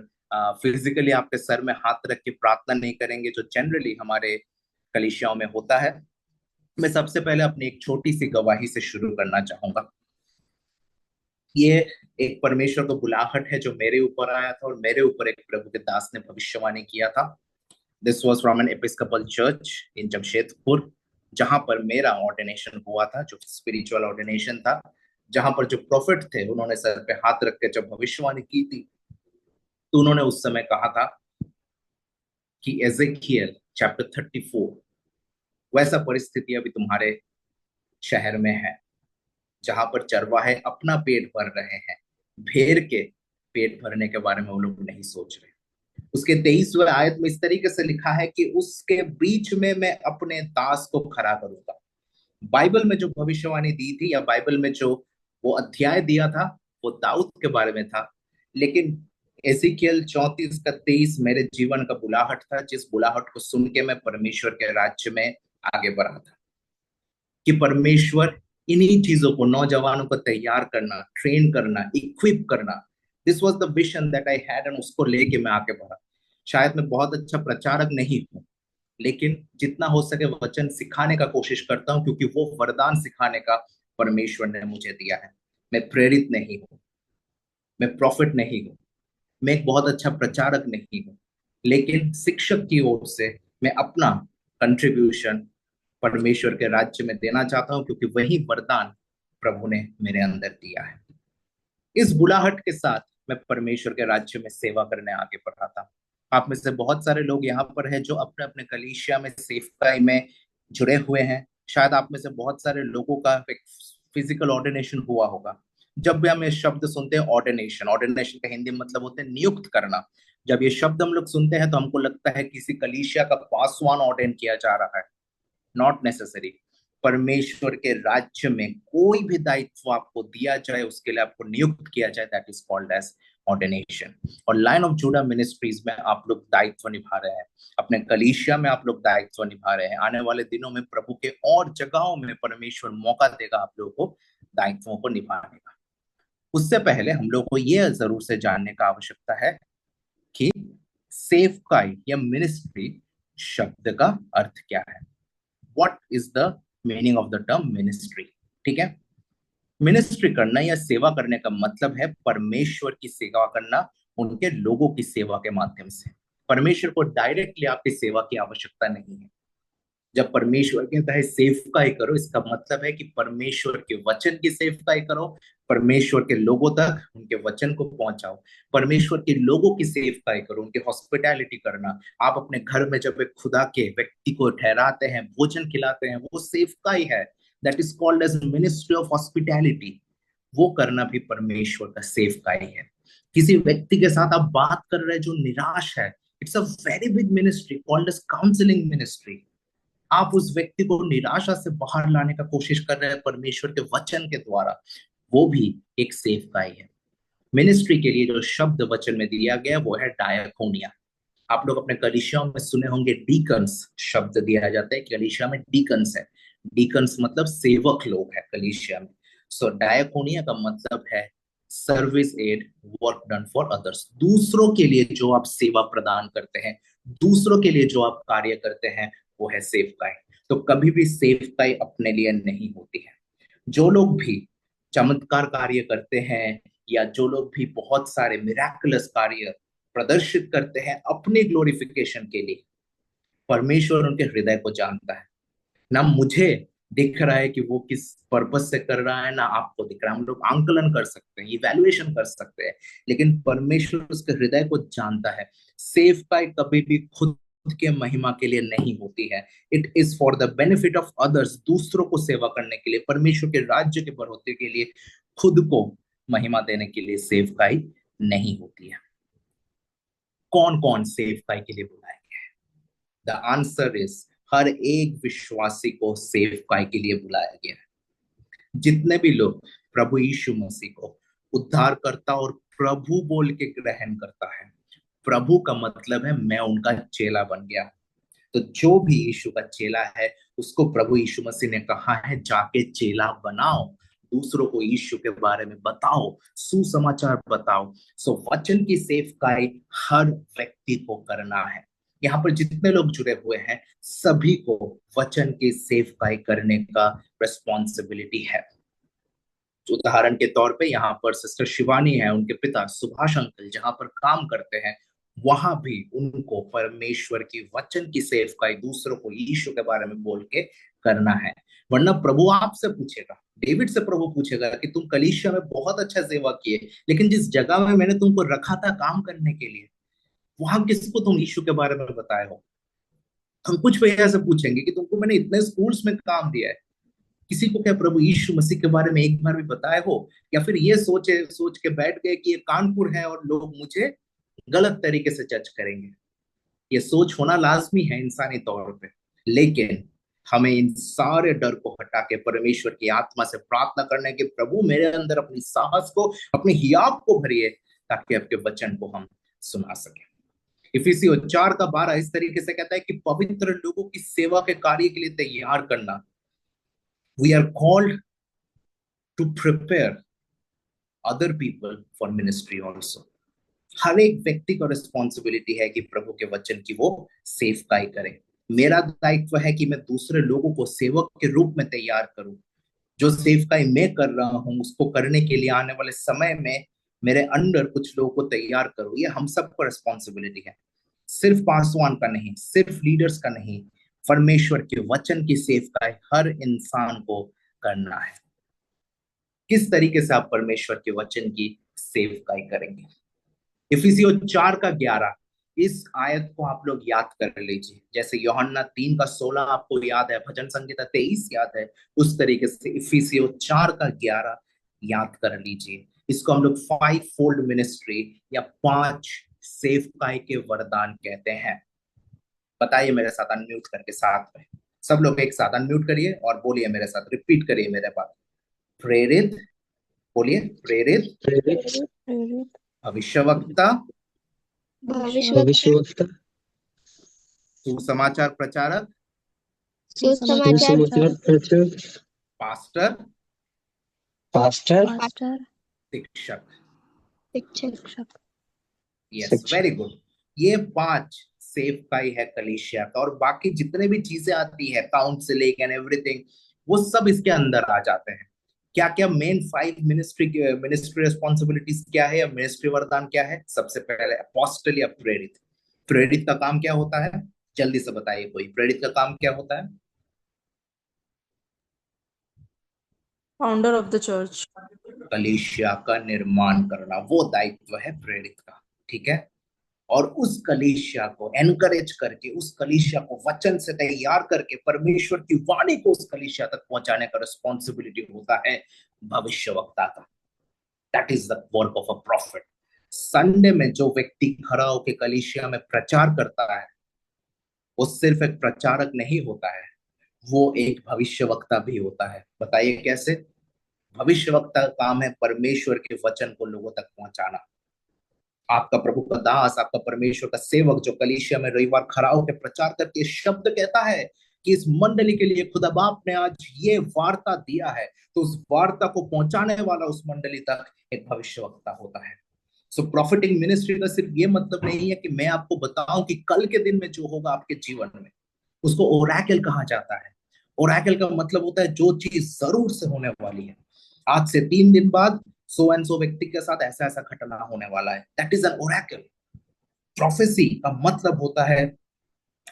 फिजिकली आपके सर में हाथ रख के प्रार्थना नहीं करेंगे जो जनरली हमारे कलीसियाओं में होता है। मैं सबसे पहले अपनी एक छोटी सी गवाही से शुरू करना चाहूंगा। ये एक परमेश्वर का बुलाहट है जो मेरे ऊपर आया था, और मेरे ऊपर एक प्रभु के दास ने भविष्यवाणी किया था। This was from an episcopal church in Jamshedpur, जहां पर मेरा ऑर्डिनेशन हुआ था, जो स्पिरिचुअल ऑर्डिनेशन था, जहां पर जो प्रोफेट थे उन्होंने सर पे हाथ रख के जब भविष्यवाणी की थी, तो उन्होंने उस समय कहा था कि एजेकियल चैप्टर 34 वैसा परिस्थिति अभी तुम्हारे शहर में है, जहां पर चरवाहे अपना पेट भर रहे हैं, भेड़ के पेट भरने के बारे में वो लोग नहीं सोच रहे। उसके 23वें आयत में इस तरीके से लिखा है कि उसके बीच में मैं अपने दास को खड़ा करूंगा। बाइबल में जो भविष्यवाणी दी थी, या बाइबल में जो वो अध्याय दिया था, वो दाऊद के बारे में था, लेकिन एजिकियल 34:23 मेरे जीवन का बुलाहट था, जिस बुलाहट को सुन के मैं परमेश्वर के राज्य में आगे बढ़ा था, कि परमेश्वर इन्हीं चीजों को, नौजवानों को तैयार करना, ट्रेन करना, इक्विप करना, this was the vision that I had, and उसको लेके मैं आगे बढ़ा। शायद मैं बहुत अच्छा प्रचारक नहीं हूँ, लेकिन जितना हो सके वचन सिखाने का कोशिश करता हूँ, क्योंकि वो वरदान सिखाने का परमेश्वर ने मुझे दिया है। मैं प्रेरित नहीं हूँ, मैं प्रॉफिट नहीं हूँ, मैं एक बहुत अच्छा प्रचारक नहीं हूँ, लेकिन शिक्षक की ओर से मैं अपना कंट्रीब्यूशन परमेश्वर के राज्य में देना चाहता हूँ, क्योंकि वही वरदान प्रभु ने मेरे अंदर दिया है। इस बुलाहट के साथ मैं परमेश्वर के राज्य में सेवा करने आगे बढ़ा था। आप में से बहुत सारे लोग यहाँ पर हैं जो अपने अपने कलीसिया में सेवकाई में जुड़े हुए हैं। शायद आप में से बहुत सारे लोगों का एक फिजिकल ऑर्डिनेशन हुआ होगा। जब भी हम ये शब्द सुनते हैं ऑर्डिनेशन, ऑर्डिनेशन का हिंदी मतलब होता है नियुक्त करना। जब ये शब्द हम लोग सुनते हैं तो हमको लगता है किसी कलीसिया का पासवान ऑर्डिन किया जा रहा है। Not necessary. परमेश्वर के राज्य में कोई भी दायित्व आपको दिया जाए, उसके लिए आपको नियुक्त किया जाए, that is called as ordination. और लाइन ऑफ जूडा मिनिस्ट्रीज में आप लोग दायित्व निभा रहे हैं, अपने कलीसिया में आप लोग दायित्व निभा रहे हैं। आने वाले दिनों में प्रभु के और जगहों में परमेश्वर मौका देगा आप लोगों को दायित्वों को निभाने का। उससे पहले हम लोग को यह जरूर से जानने का आवश्यकता है कि सेवकाई या मिनिस्ट्री शब्द का अर्थ क्या है। What is the meaning of the term ministry? ठीक है, मिनिस्ट्री करना या सेवा करने का मतलब है परमेश्वर की सेवा करना, उनके लोगों की सेवा के माध्यम से। परमेश्वर को डायरेक्टली आपकी सेवा की आवश्यकता नहीं है। जब परमेश्वर कहता है सेवकाई करो, इसका मतलब है कि परमेश्वर के वचन की सेवकाई करो, परमेश्वर के लोगों तक उनके वचन को पहुंचाओ, परमेश्वर के लोगों की सेवकाई करो, उनकी हॉस्पिटैलिटी करना। आप अपने घर में जब एक खुदा के व्यक्ति को ठहराते हैं, भोजन खिलाते हैं, वो सेवकाई है। That is called as ministry of hospitality. वो करना भी परमेश्वर का सेवकाई है। किसी व्यक्ति के साथ आप बात कर रहे हैं जो निराश है, it's a very big ministry called as counselling ministry. आप उस व्यक्ति को निराशा से बाहर लाने का कोशिश कर रहे हैं परमेश्वर के वचन के द्वारा, वो भी एक सेवकाई है। मिनिस्ट्री के लिए जो शब्द वचन में दिया गया वो है डायकोनिया। आप लोग अपने कलीसियाओं में सुने होंगे डीकन्स शब्द दिया जाता है, कलीसिया में डीकन्स है। डीकन्स मतलब सेवक लोग है कलीसिया में। सो डायकोनिया का मतलब है service aid, work done for others. दूसरों के लिए जो आप सेवा प्रदान करते हैं, दूसरों के लिए जो आप कार्य करते हैं, वो है सेवकाई। तो कभी भी सेवकाई अपने लिए नहीं होती है। जो लोग भी चमत्कार कार्य करते हैं, या जो लोग भी बहुत सारे मिराकुलस कार्य प्रदर्शित करते हैं अपने ग्लोरिफिकेशन के लिए, परमेश्वर उनके हृदय को जानता है। ना मुझे दिख रहा है कि वो किस पर्पस से कर रहा है, ना आपको दिख रहा है। हम लोग आंकलन कर सकते हैं, इवैल्यूएशन कर सकते हैं, लेकिन परमेश्वर उसके हृदय को जानता है। सेवकाई कभी भी खुद के महिमा के लिए नहीं होती है। It is for the benefit of others. दूसरों को सेवा करने के लिए, परमेश्वर के राज्य के बढ़ोतरी के लिए, खुद को महिमा देने के लिए सेवकाई नहीं होती है। कौन कौन सेवकाई के लिए बुलाया गया है? द आंसर इज हर एक विश्वासी को सेवकाई के लिए बुलाया गया है। जितने भी लोग प्रभु यीशु मसीह को उद्धारकर्ता और प्रभु बोल के ग्रहण करता है, प्रभु का मतलब है मैं उनका चेला बन गया। तो जो भी यीशु का चेला है, उसको प्रभु यीशु मसीह ने कहा है जाके चेला बनाओ, दूसरों को यीशु के बारे में बताओ, सुसमाचार बताओ। सो वचन की सेवकाई हर व्यक्ति को करना है। यहाँ पर जितने लोग जुड़े हुए हैं सभी को वचन की सेवकाई करने का रिस्पॉन्सिबिलिटी है। उदाहरण के तौर पे यहाँ पर सिस्टर शिवानी है, उनके पिता सुभाष अंकल जहां पर काम करते हैं, वहां भी उनको परमेश्वर की वचन की सेवकाई दूसरों को यीशु के बारे में बोल के करना है। वरना प्रभु आपसे पूछेगा, डेविड से प्रभु पूछेगा कि तुम कलीसिया में बहुत अच्छा सेवा किए, लेकिन जिस जगह में मैंने तुमको रखा था काम करने के लिए, वहां किसको तुम यीशु के बारे में बताए हो? हम कुछ भैया से पूछेंगे कि तुमको मैंने इतने स्कूल्स में काम दिया है, किसी को क्या प्रभु यीशु मसीह के बारे में एक बार भी बताए हो? या फिर ये सोच के बैठ गए कि ये कानपुर है और लोग मुझे गलत तरीके से जज करेंगे। ये सोच होना लाजमी है इंसानी तौर पे, लेकिन हमें इन सारे डर को हटा के परमेश्वर की आत्मा से प्रार्थना करने के, प्रभु मेरे अंदर अपनी साहस को, अपनी हियाव को भरिए ताकि आपके वचन को हम सुना सके। इफिसियों 4:12 इस तरीके से कहता है कि पवित्र लोगों की सेवा के कार्य के लिए तैयार करना। We are called to prepare other people for ministry also. हर एक व्यक्ति का रिस्पॉन्सिबिलिटी है कि प्रभु के वचन की वो सेवकाई करे। मेरा दायित्व है कि मैं दूसरे लोगों को सेवक के रूप में तैयार करूं। जो सेवकाई मैं कर रहा हूं उसको करने के लिए आने वाले समय में मेरे अंडर कुछ लोगों को तैयार करूं। ये हम सबको रिस्पॉन्सिबिलिटी है, सिर्फ पासवान का नहीं, सिर्फ लीडर्स का नहीं। परमेश्वर के वचन की सेवकाई हर इंसान को करना है। किस तरीके से आप परमेश्वर के वचन की सेवकाई करेंगे? इफिसियों 4:11 इस आयत को आप लोग याद कर लीजिए। जैसे यूहन्ना 3:16 आपको याद है, भजन संगीता 23 याद है, उस तरीके से इफिसियों 4:11 याद कर लीजिए। इसको हम लोग 5 फोल्ड मिनिस्ट्री या 5 सेवकाई के वरदान कहते हैं। बताइए मेरे साथ अनम्यूट करके, साथ में सब लोग एक साथ अनम्यूट करिए और बोलिए मेरे साथ, रिपीट करिए मेरे बात। प्रेरित, बोलिए प्रेरित, भविष्यवक्ता, भविष्यवक्ता, सुसमाचार प्रचारक, सुसमाचार प्रचारक, पास्टर, पास्टर, शिक्षक। शिक्षक। Yes, very good. ये 5 सेवकाई है कलीसिया का, और बाकी जितने भी चीजें आती है, काउंसलिंग एंड एवरीथिंग, वो सब इसके अंदर आ जाते हैं। क्या क्या मेन 5 मिनिस्ट्री रिस्पॉन्सिबिलिटीज क्या है, या मिनिस्ट्री वरदान क्या है? सबसे पहले अपोस्टल या प्रेरित। प्रेरित का काम क्या होता है? जल्दी से बताइए कोई, प्रेरित का काम क्या होता है? Founder of the church. कलीसिया का निर्माण करना, वो दायित्व है प्रेरित का, ठीक है। और उस कलीसिया को एनकरेज करके, उस कलीसिया को वचन से तैयार करके परमेश्वर की वाणी को उस कलीसिया तक पहुंचाने का रिस्पॉन्सिबिलिटी होता है भविष्यवक्ता का। That is the work of a profit. Sunday में जो व्यक्ति खड़ा होकर कलीसिया में प्रचार करता है, वो सिर्फ एक प्रचारक नहीं होता है, वो एक भविष्यवक्ता भी होता है। बताइए कैसे? भविष्यवक्ता का काम है परमेश्वर के वचन को लोगों तक पहुंचाना। आपका प्रभु का दास, आपका परमेश्वर का सेवक जो कलीसिया में रविवार खड़ा होकर प्रचार करके शब्द कहता है कि इस मंडली के लिए खुदा बाप ने आज ये वार्ता दिया है, तो उस वार्ता को पहुंचाने वाला उस मंडली तक एक भविष्यवक्ता होता है। सो प्रॉफिटिंग मिनिस्ट्री का सिर्फ ये मतलब नहीं है कि मैं आपको बताऊं कि कल के दिन में जो होगा आपके जीवन में, उसको ओरेकल कहा जाता है। ओरेकल का मतलब होता है जो चीज जरूर से होने वाली है। आज से 3 दिन बाद सो एंड सो व्यक्ति के साथ ऐसा ऐसा घटना होने वाला है, that is an Oracle. Prophecy का मतलब होता है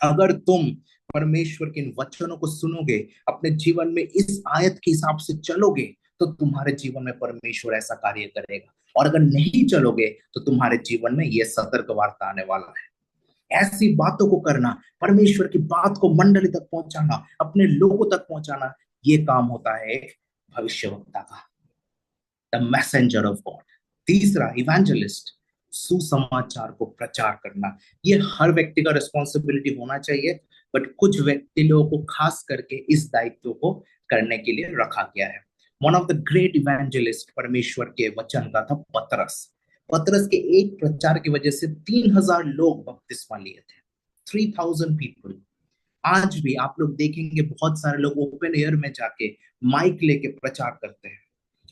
अगर तुम परमेश्वर के इन वचनों को सुनोगे, अपने जीवन में इस आयत के हिसाब से चलोगे, तो तुम्हारे जीवन में परमेश्वर ऐसा कार्य करेगा। और अगर नहीं चलोगे तो तुम्हारे जीवन में यह सतर्क वार्ता आने वाला है। ऐसी बातों को करना, परमेश्वर की बात को मंडली तक पहुंचाना, अपने लोगों तक पहुंचाना, ये काम होता है एक भविष्यवक्ता का, द मैसेंजर ऑफ गॉड। तीसरा, इवेंजलिस्ट, सुसमाचार को प्रचार करना। ये हर व्यक्ति का रिस्पॉन्सिबिलिटी होना चाहिए, बट कुछ व्यक्ति लोगों को खास करके इस दायित्व को करने के लिए रखा गया है। One of the great evangelist परमेश्वर के वचन का था पतरस। पतरस के एक प्रचार की वजह से 3000 लोग बपतिस्मा लिए थे, 3000 पीपल। आज भी आप लोग देखेंगे बहुत सारे लोग ओपन एयर में जाके माइक लेके प्रचार करते हैं।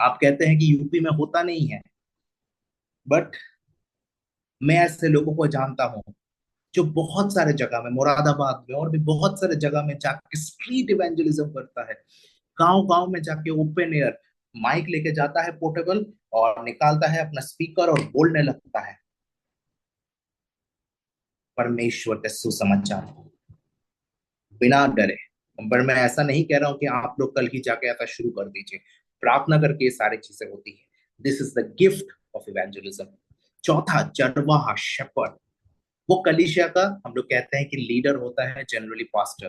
आप कहते हैं कि यूपी में होता नहीं है, बट मैं ऐसे लोगों को जानता हूँ जो बहुत सारे जगह में, मुरादाबाद में और भी बहुत सारे जगह में जाके स्ट्रीट इवेंजलिज्म करता है। गांव गांव में जाके ओपन एयर माइक लेके जाता है पोर्टेबल, और निकालता है अपना स्पीकर और बोलने लगता है परमेश्वर के सुसमाचार को बिना डरे। पर मैं ऐसा नहीं कह रहा हूं कि आप लोग कल ही जाके ऐसा शुरू कर दीजिए। प्रार्थना करके ये सारी चीजें होती है। This is the gift of evangelism. चौथा, चरवाहा, शेपर्ड। वो कलीसिया का, हम लोग कहते हैं कि लीडर होता है जनरली पास्टर।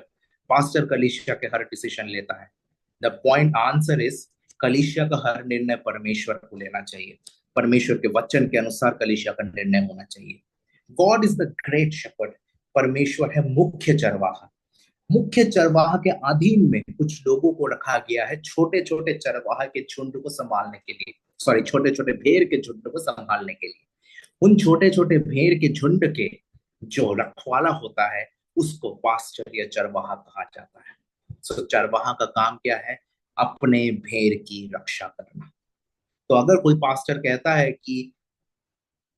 पास्टर कलीसिया के हर डिसीजन लेता है। द पॉइंट आंसर इज, कलीसिया का हर निर्णय परमेश्वर को लेना चाहिए। परमेश्वर के वचन के अनुसार कलीसिया का निर्णय होना चाहिए। God is the great shepherd. परमेश्वर है मुख्य चरवाहा। मुख्य चरवाहा के अधीन में कुछ लोगों को रखा गया है छोटे छोटे चरवाहा के झुंड को संभालने के लिए, सॉरी, छोटे छोटे भेड़ के झुंड को संभालने के लिए। उन छोटे छोटे भेड़ के झुंड के जो रखवाला होता है उसको पास्टर या चरवाहा कहा जाता है। सो चरवाहा का काम क्या है? अपने भेड़ की रक्षा करना। तो अगर कोई पास्टर कहता है कि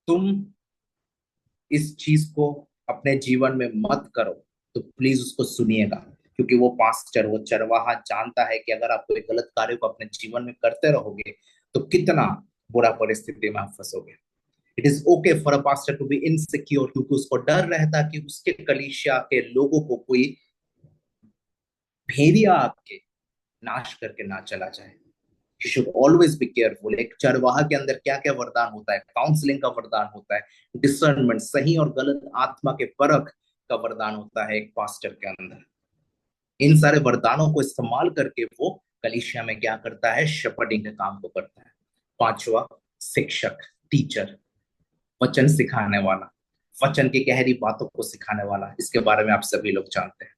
तुम इस चीज को अपने जीवन में मत करो, तो प्लीज उसको सुनिएगा, क्योंकि वो पास्टर, वो चरवाहा जानता है कि अगर आप कोई गलत कार्य को अपने जीवन में करते रहोगे तो कितना बुरा परिस्थिति में आप फंसोगे। It is okay for a pastor to be insecure, क्योंकि उसको डर रहता है कि उसके कलीसिया के लोगों को कोई भेड़िया आपके नाश करके ना चला जाए। You should always be careful. एक चरवाहा के अंदर क्या क्या वरदान होता है? काउंसलिंग का वरदान होता है, डिसर्नमेंट, सही और गलत आत्मा के परख का वरदान होता है एक पास्टर के अंदर। इन सारे वरदानों को इस्तेमाल करके वो कलीसिया में क्या करता है? शेपर्डिंग के काम को करता है। पांचवा, शिक्षक, टीचर, वचन सिखाने वाला, वचन की गहरी बातों को सिखाने वाला। इसके बारे में आप सभी लोग जानते हैं।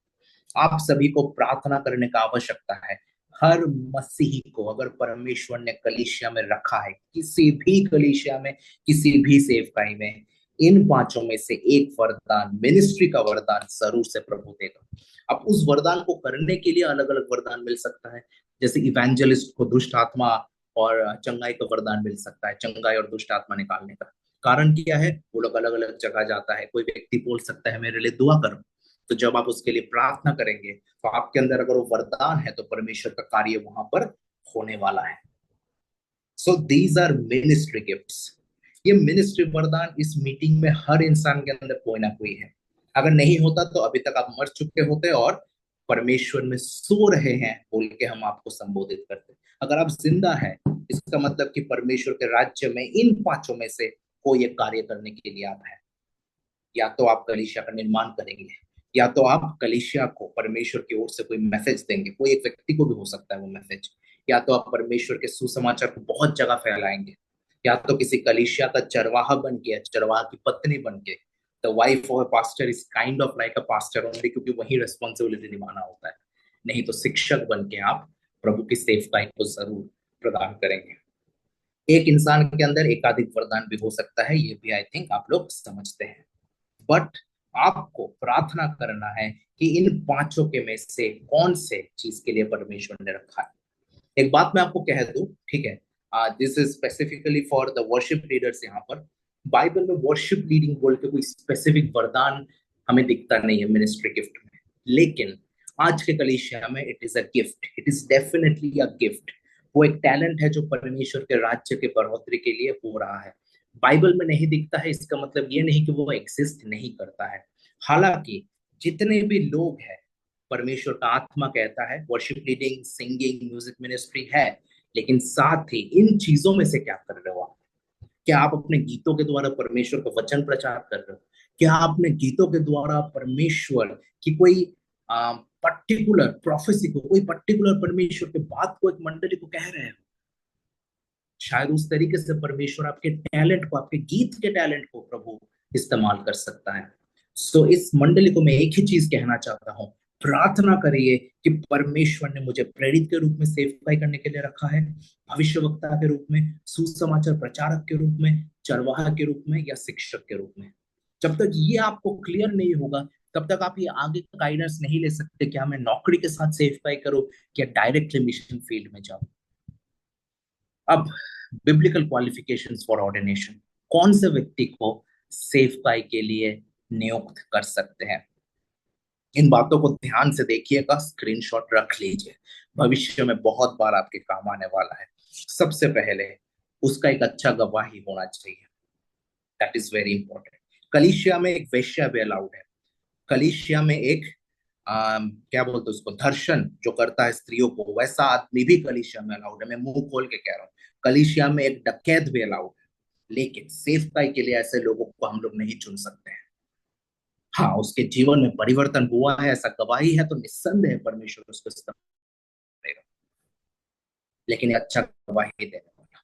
आप सभी को प्रार्थना करने का आवश्यकता है। हर मसीही को अगर परमेश्वर ने कलीसिया में रखा है, किसी भी कलीसिया में, किसी भी सेवकाई में, इन पांचों में से एक वरदान, मिनिस्ट्री का वरदान जरूर से प्रभु देगा। अब उस वरदान को करने के लिए अलग अलग वरदान मिल सकता है। जैसे इवेंजलिस्ट को दुष्ट आत्मा और चंगाई का वरदान मिल सकता है, चंगाई और दुष्ट आत्मा निकालने का। कारण क्या है? वो लोग अलग अलग जगह जाता है। कोई व्यक्ति बोल सकता है मेरे लिए दुआ करो, तो जब आप उसके लिए प्रार्थना करेंगे तो आपके अंदर अगर वो वरदान है तो परमेश्वर का कार्य वहां पर होने वाला है। So these are ministry gifts. ये मिनिस्ट्री वरदान इस मीटिंग में हर इंसान के अंदर कोई ना कोई है। अगर नहीं होता तो अभी तक आप मर चुके होते और परमेश्वर में सो रहे हैं बोल के हम आपको संबोधित करते। अगर आप जिंदा हैं, इसका मतलब कि परमेश्वर के राज्य में इन पांचों में से कोई एक कार्य करने के लिए आप है। या तो आप कलीसिया का निर्माण करेंगे, या तो आप कलीसिया को परमेश्वर की ओर से कोई मैसेज देंगे, कोई एक व्यक्ति को भी हो सकता है वो मैसेज, या तो आप परमेश्वर के सुसमाचार को बहुत जगह फैलाएंगे, या तो किसी कलीसिया का चरवाहा बन के, चरवाहा की पत्नी बन के। The wife of a pastor is kind of like a pastor only, क्योंकि वही रिस्पॉन्सिबिलिटी निभाना होता है। नहीं तो शिक्षक बन के आप प्रभु की सेवकाई को जरूर प्रदान करेंगे। एक इंसान के अंदर एकाधिक वरदान भी हो सकता है, ये भी आई थिंक आप लोग समझते हैं। बट आपको प्रार्थना करना है कि इन पांचों के में से कौन से चीज के लिए परमेश्वर ने रखा है। एक बात मैं आपको कह दूं, ठीक है, this is specifically for the worship leaders. यहाँ पर बाइबल में वर्शिप लीडिंग बोल के कोई स्पेसिफिक वरदान हमें दिखता नहीं है मिनिस्ट्री गिफ्ट में, लेकिन आज के कलीसिया में it is a gift, it is definitely a gift. वो एक टैलेंट है जो परमेश्वर के राज्य के बढ़ोतरी के लिए हो रहा है। बाइबल में नहीं दिखता है, इसका मतलब ये नहीं कि वो एग्जिस्ट नहीं करता है। हालांकि जितने भी लोग हैं, परमेश्वर का आत्मा कहता है worship leading, singing, music ministry है, लेकिन साथ ही इन चीजों में से क्या कर रहे हो आप? क्या आप अपने गीतों के द्वारा परमेश्वर का वचन प्रचार कर रहे हो? क्या आप अपने गीतों के द्वारा परमेश्वर की कोई पर्टिकुलर प्रोफेसी को, कोई पर्टिकुलर परमेश्वर के बात को एक मंडली को कह रहे हो? शायद उस तरीके से परमेश्वर आपके टैलेंट को, आपके गीत के टैलेंट को प्रभु इस्तेमाल कर सकता है। सो इस मंडली को मैं एक ही चीज कहना चाहता हूँ, प्रार्थना करिए कि परमेश्वर ने मुझे प्रेरित के रूप में सेवकाई करने के लिए रखा है, भविष्यवक्ता के रूप में, सुसमाचार प्रचारक के रूप में, चरवाहा के रूप में, या शिक्षक के रूप में। जब तक ये आपको क्लियर नहीं होगा तब तक आप ये आगे का गाइडेंस नहीं ले सकते कि मैं नौकरी के साथ सेवकाई करूं या डायरेक्टली मिशन फील्ड में जाऊं। अब बिब्लिकल क्वालिफिकेशंस फॉर ऑर्डिनेशन, कौन से व्यक्ति को सेवकाई के लिए नियुक्त कर सकते हैं? इन बातों को ध्यान से देखिएगा, स्क्रीनशॉट रख लीजिए, भविष्य में बहुत बार आपके काम आने वाला है। सबसे पहले उसका एक अच्छा गवाही होना चाहिए, दैट इज वेरी इंपॉर्टेंट। कलीसिया में एक वेश्या भी अलाउड है, कलीसिया में एक क्या बोलते हैं उसको, धर्षण जो करता है स्त्रियों को, वैसा आदमी भी कलीसिया में अलाउड है। मैं मुंह खोल के कह रहा हूँ, कलीसिया में एक डकैत भी अलाउड है। लेकिन सेवकाई के लिए ऐसे लोगों को हम लोग नहीं चुन सकते हैं। हाँ, उसके जीवन में परिवर्तन हुआ है, ऐसा गवाही है, तो निस्संदेह परमेश्वर उसको इस्तेमाल करेगा, लेकिन ये अच्छा गवाही देने वाला।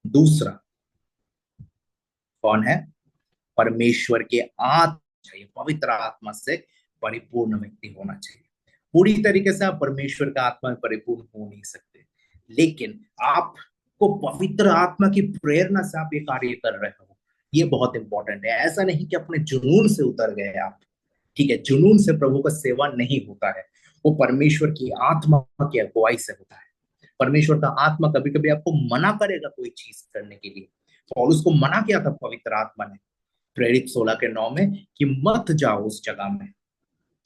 दूसरा कौन है? परमेश्वर के आत्मा चाहिए, पवित्र आत्मा से परिपूर्ण व्यक्ति होना चाहिए। पूरी तरीके से आप परमेश्वर का आत्मा में परिपूर्ण हो नहीं सकते, लेकिन आपको पवित्र आत्मा की प्रेरणा से आप ये कार्य कर रहे हो, ये बहुत इंपॉर्टेंट है। ऐसा नहीं कि अपने जुनून से उतर गए आप, ठीक है? जुनून से प्रभु का सेवा नहीं होता है, वो परमेश्वर की आत्मा की अगुवाई से होता है। परमेश्वर का आत्मा कभी कभी आपको मना करेगा कोई चीज करने के लिए, और उसको मना किया था पवित्र आत्मा ने प्रेरित 16:9 में कि मत जाओ उस जगह में,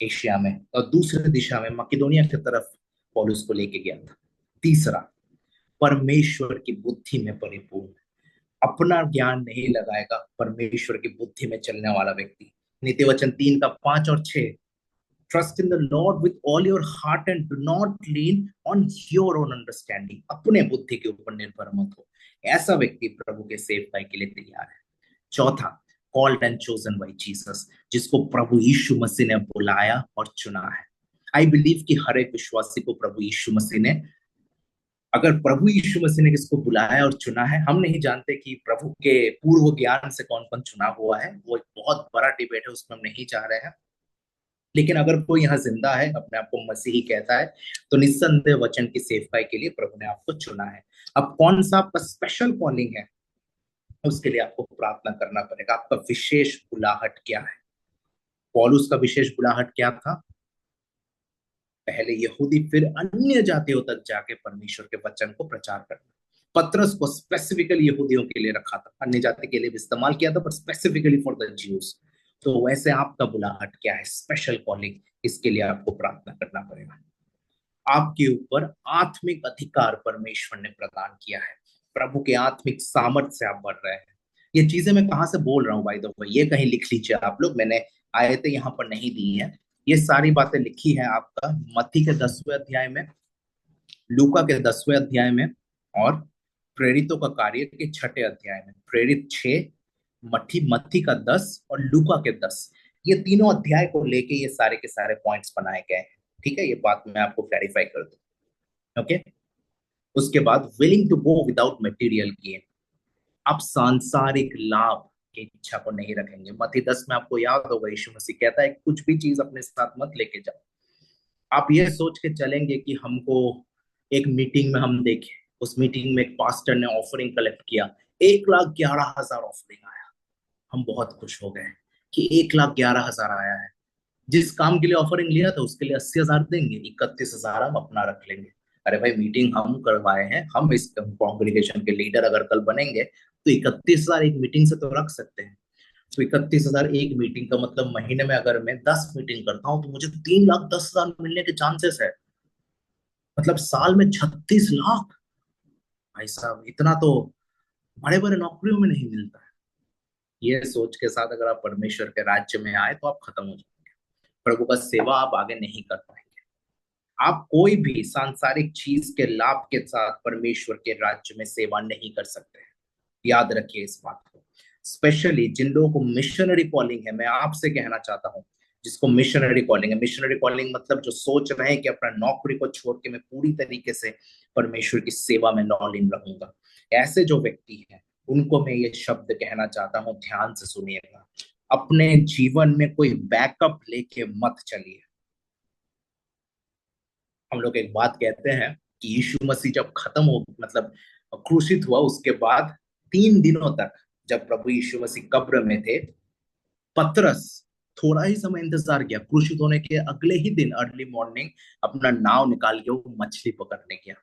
एशिया में, और दूसरे दिशा में मकिदोनिया की तरफ पौलुस को लेके गया था। तीसरा, परमेश्वर की बुद्धि में परिपूर्ण, अपना ज्ञान नहीं लगाएगा, परमेश्वर की बुद्धि में चलने वाला व्यक्ति। नीति वचन 3:5 और 6, trust in the Lord with all your heart and do not lean on your own understanding, अपने बुद्धि के ऊपर निर्भर मत हो। ऐसा व्यक्ति प्रभु के सेवकाई के लिए तैयार है। चौथा, called and chosen by Jesus, जिसको प्रभु यीशु मसीह ने बुलाया और चुना है। आई बिलीव कि हर एक विश्वासी को प्रभु यीशु मसीह ने, अगर प्रभु यीशु मसीह ने किसको बुलाया और चुना है, हम नहीं जानते कि प्रभु के पूर्व ज्ञान से कौन कौन चुना हुआ है, वो एक बहुत बड़ा डिबेट है, उसमें हम नहीं जा रहे हैं। लेकिन अगर कोई यहाँ जिंदा है, अपने आप को मसीही कहता है, तो निस्संदेह वचन की सेवकाई के लिए प्रभु ने आपको चुना है। अब कौन सा आपका स्पेशल कॉलिंग है, उसके लिए आपको प्रार्थना करना पड़ेगा। आपका विशेष बुलाहट क्या है? पौलुस का विशेष बुलाहट क्या था? पहले यहूदी फिर अन्य जातियों तक जाके परमेश्वर के वचन को प्रचार करना। पत्रस को स्पेसिफिकली यहूदियों के लिए रखा था, अन्य जाति के लिए भी इस्तेमाल किया था, पर स्पेसिफिकली फॉर द ज्यूज। तो वैसे आपका बुलाहट क्या है, स्पेशल कॉलिंग, इसके लिए आपको प्रार्थना करना पड़ेगा। आपके ऊपर आत्मिक अधिकार परमेश्वर ने प्रदान किया है, प्रभु के आत्मिक सामर्थ्य से आप बढ़ रहे हैं। ये चीजें मैं कहाँ से बोल रहा हूँ भाई, तो ये कहीं लिख लीजिए आप लोग, मैंने आयतें यहाँ पर नहीं दी है, ये सारी बातें लिखी है आपका मत्ती के 10वें अध्याय में, लूका के 10वें अध्याय में, और प्रेरितों का कार्य के 6ठे अध्याय में। प्रेरित 6, मत्ती का 10 और लूका के 10, ये तीनों अध्याय को लेके ये सारे के सारे पॉइंट्स बनाए गए हैं। ठीक है, ये बात मैं आपको क्लैरिफाई कर दूं। ओके, उसके बाद willing to go without material gain, आप सांसारिक लाभ की इच्छा को नहीं रखेंगे। मत्ती 10 में आपको याद होगा, यीशु मसीह कहता है कुछ भी चीज अपने साथ मत लेके जाओ। आप ये सोच के चलेंगे कि हमको एक मीटिंग में हम देखे, उस मीटिंग में एक पास्टर ने ऑफरिंग कलेक्ट किया, 1,11,000 ऑफरिंग आया, हम बहुत खुश हो गए कि 1,11,000 आया है। जिस काम के लिए ऑफरिंग लिया था उसके लिए 80,000 देंगे, 31,000 हम अपना रख लेंगे। अरे भाई, मीटिंग हम करवाए हैं, हम इस कॉन्ग्रीगेशन के लीडर अगर कल बनेंगे तो 31,000 एक मीटिंग से तो रख सकते हैं। तो 31,000 एक मीटिंग का मतलब, महीने में अगर मैं 10 मीटिंग करता हूँ तो मुझे 3,10,000 मिलने के चांसेस है, मतलब साल में 36 लाख। भाई साहब, इतना तो बड़े बड़े नौकरियों में नहीं मिलता है। ये सोच के साथ अगर आप परमेश्वर के राज्य में आए तो आप खत्म हो जाएंगे, प्रभु का सेवा आप आगे नहीं कर पाएंगे। आप कोई भी सांसारिक चीज के लाभ के साथ परमेश्वर के राज्य में सेवा नहीं कर सकते हैं, याद रखिए इस बात को। स्पेशली जिन लोगों को मिशनरी कॉलिंग है, मैं आपसे कहना चाहता हूं, जिसको मिशनरी कॉलिंग है, मिशनरी कॉलिंग मतलब जो सोच रहे हैं कि अपना नौकरी को छोड़ के मैं पूरी तरीके से परमेश्वर की सेवा में नॉलिन रहूंगा, ऐसे जो व्यक्ति हैं उनको मैं ये शब्द कहना चाहता हूं, ध्यान से सुनिएगा। अपने जीवन में कोई बैकअप लेके मत चलिए। हम लोग एक बात कहते हैं कि यीशु मसीह जब खत्म हो, मतलब क्रूसित हुआ, उसके बाद 3 दिनों तक जब प्रभु यीशु मसीह कब्र में थे, पतरस थोड़ा ही समय इंतजार किया, क्रूसित होने के अगले ही दिन अर्ली मॉर्निंग अपना नाव निकाल के वो मछली पकड़ने गया।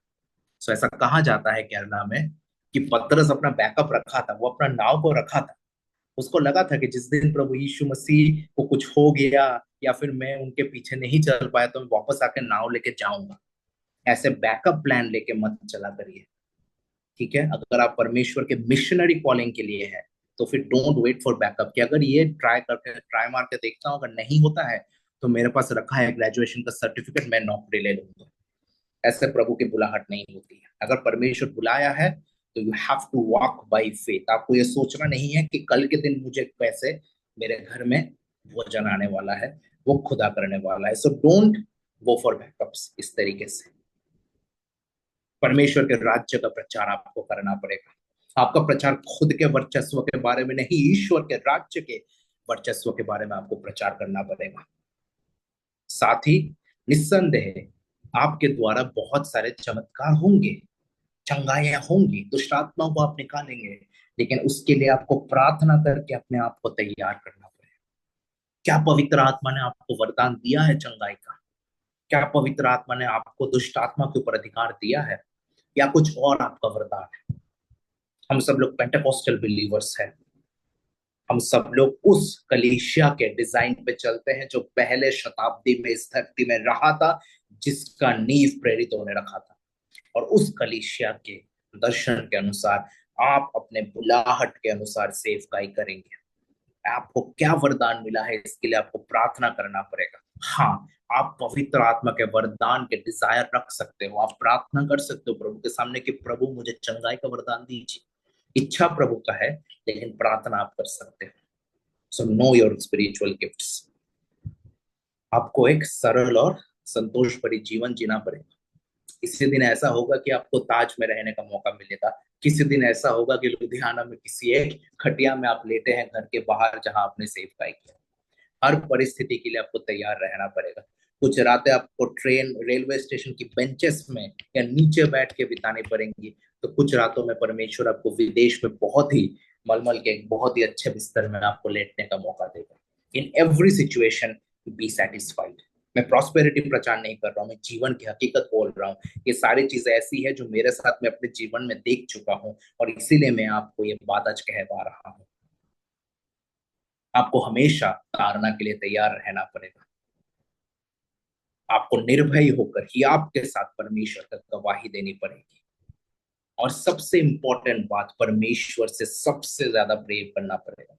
सो ऐसा कहा जाता है केरला में कि पतरस अपना बैकअप रखा था, वो अपना नाव को रखा था। उसको लगा था कि जिस दिन प्रभु यीशु मसीह को कुछ हो गया या फिर मैं उनके पीछे नहीं चल पाया तो मैं वापस आके नाव लेके जाऊंगा। ऐसे बैकअप प्लान लेके मत चला करिए, ठीक है? अगर आप परमेश्वर के मिशनरी कॉलिंग के लिए है तो फिर डोंट वेट फॉर बैकअप कि अगर ये ट्राई मार के देखता हूँ, अगर नहीं होता है तो मेरे पास रखा है ग्रेजुएशन का सर्टिफिकेट, मैं नौकरी ले लूंगा। ऐसे प्रभु की बुलाहट नहीं होती है। अगर परमेश्वर बुलाया है तो you have to walk by faith. आपको ये सोचना नहीं है कि कल के दिन मुझे कैसे मेरे घर में भोजन आने वाला है, वो खुदा करने वाला है। So don't go for backups. इस तरीके से परमेश्वर के राज्य का प्रचार आपको करना पड़ेगा। आपका प्रचार खुद के वर्चस्व के बारे में नहीं, ईश्वर के राज्य के वर्चस्व के बारे में आपको प्रचार करना पड़ेगा। साथ ही निस्संदेह आपके द्वारा बहुत सारे चमत्कार होंगे, चंगाइयां होंगी, दुष्ट आत्माओं को आप निकालेंगे, लेकिन उसके लिए आपको प्रार्थना करके अपने आप को तैयार करना पड़ेगा। क्या पवित्र आत्मा ने आपको वरदान दिया है चंगाई का? क्या पवित्र आत्मा ने आपको दुष्ट आत्मा के ऊपर अधिकार दिया है, या कुछ और आपका वरदान है? हम सब लोग पेंटेकोस्टल बिलीवर्स हैं। हम सब लोग उस कलीसिया के डिजाइन पे चलते हैं जो पहले शताब्दी में इस धरती में रहा था, जिसका नींव प्रेरितों ने रखा था। और उस कलीसिया के दर्शन के अनुसार आप अपने बुलाहट के अनुसार सेवकाई करेंगे। आपको क्या वरदान मिला है, इसके लिए आपको प्रार्थना करना पड़ेगा। हाँ, आप पवित्र आत्मा के वरदान के डिजायर रख सकते हो। आप प्रार्थना कर सकते हो प्रभु के सामने कि प्रभु मुझे चंगाई का वरदान दीजिए। इच्छा प्रभु का है, लेकिन प्रार्थना आप कर सकते हो। So know your spiritual gifts. आपको एक सरल और संतोष भरी जीवन जीना पड़ेगा। किसी दिन ऐसा होगा कि आपको ताज में रहने का मौका मिलेगा। किसी दिन ऐसा होगा कि लुधियाना में किसी एक खटिया में आप लेटे हैं घर के बाहर, जहां आपने सेवकाई किया। हर परिस्थिति के लिए आपको तैयार रहना पड़ेगा। कुछ रातें आपको ट्रेन रेलवे स्टेशन की बेंचेस में या नीचे बैठ के बितानी पड़ेंगी, तो कुछ रातों में परमेश्वर आपको विदेश में बहुत ही मलमल के एक बहुत ही अच्छे बिस्तर में आपको लेटने का मौका देगा। In every situation be satisfied. मैं प्रॉस्पेरिटी प्रचार नहीं कर रहा हूँ, मैं जीवन की हकीकत बोल रहा हूँ। ये सारी चीजें ऐसी है जो मेरे साथ में अपने जीवन में देख चुका हूँ, और इसीलिए मैं आपको ये बात आज कहवा रहा हूँ। आपको हमेशा तारना के लिए तैयार रहना पड़ेगा। आपको निर्भय होकर ही आपके साथ परमेश्वर का गवाही देनी पड़ेगी। और सबसे इंपॉर्टेंट बात, परमेश्वर से सबसे ज्यादा प्रेम करना पड़ेगा।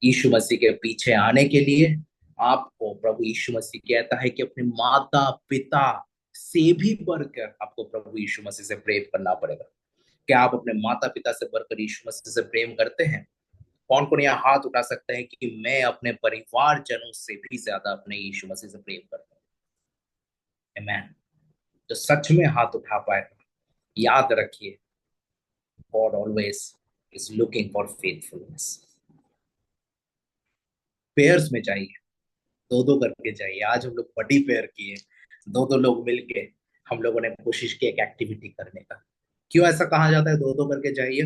यीशु मसीह के पीछे आने के लिए आपको प्रभु यीशु मसीह कहता है कि अपने माता पिता से भी बढ़कर आपको प्रभु यीशु मसीह से प्रेम करना पड़ेगा। क्या आप अपने माता पिता से बढ़कर यीशु मसीह से प्रेम करते हैं? कौन कौन यहाँ हाथ उठा सकते हैं कि मैं अपने परिवारजनों से भी ज्यादा अपने यीशु मसीह से प्रेम करता हूँ? आमीन। जो सच में हाथ उठा पाएगा, याद रखिए, God always is looking for faithfulness. Pairs में जाइए, दो दो करके जाइए। आज हम लोग बड़ी पेयर किए, दो दो लोग मिलके हम लोगों ने कोशिश की एक एक्टिविटी करने का। क्यों ऐसा कहा जाता है दो दो करके जाइए?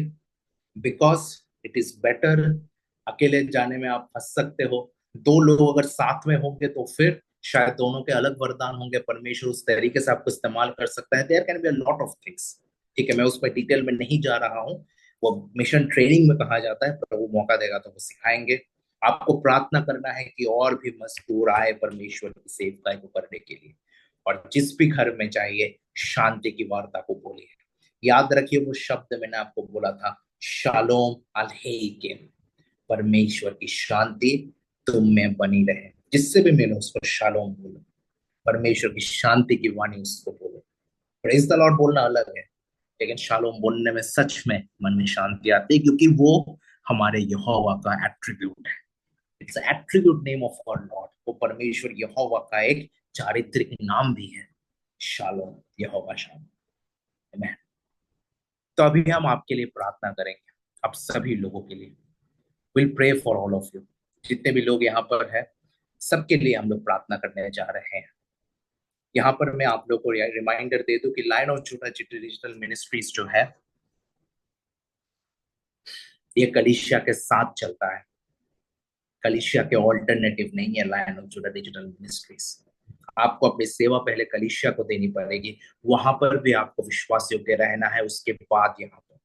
Because it is better. अकेले जाने में आप फंस सकते हो, दो लोग अगर साथ में होंगे तो फिर शायद दोनों के अलग वरदान होंगे, परमेश्वर उस तरीके से आपको इस्तेमाल कर सकता है। There can be a lot of things. ठीक है, मैं उस पर डिटेल में नहीं जा रहा हूँ, वो मिशन ट्रेनिंग में कहा जाता है। प्रभु मौका देगा तो वो सिखाएंगे। आपको प्रार्थना करना है कि और भी मजदूर आए परमेश्वर की सेवकाई को करने के लिए, और जिस भी घर में चाहिए शांति की वार्ता को बोलिए। याद रखिए वो शब्द मैंने आपको बोला था, शालोम अलैकुम, परमेश्वर की शांति तुम में बनी रहे। जिससे भी मिलो उसको शालोम बोलो, परमेश्वर की शांति की वाणी उसको बोलो। प्रेज द लॉर्ड बोलना अलग है, लेकिन शालोम बोलने में सच में मन में शांति आती है, क्योंकि वो हमारे यहोवा का एट्रीब्यूट है। It's attribute name of our lord. वो परमेश्वर यहोवा का एक चारित्रिक नाम भी है, शालोम, यहोवा शालोम। आमीन। तो अभी हम आपके लिए प्रार्थना करेंगे, आप सभी लोगों के लिए। Will pray for all of you. जितने भी लोग यहाँ पर हैं, सबके लिए हम लोग प्रार्थना करने जा रहे हैं। यहाँ पर मैं आप लोगों को रिमाइंडर दे दूं कि लाइन ऑफ जुडा डिजिटल मिनिस्ट्रीज जो है, ये कलीसिया के साथ चलता है। कलीसिया के ऑल्टरनेटिव नहीं है लाइन ऑफ जुडा डिजिटल मिनिस्ट्रीज। आपको अपनी सेवा पहले कलीसिया को देनी पड़ेगी, वहां पर भी आपको विश्वास योग्य रहना है। उसके बाद यहाँ पर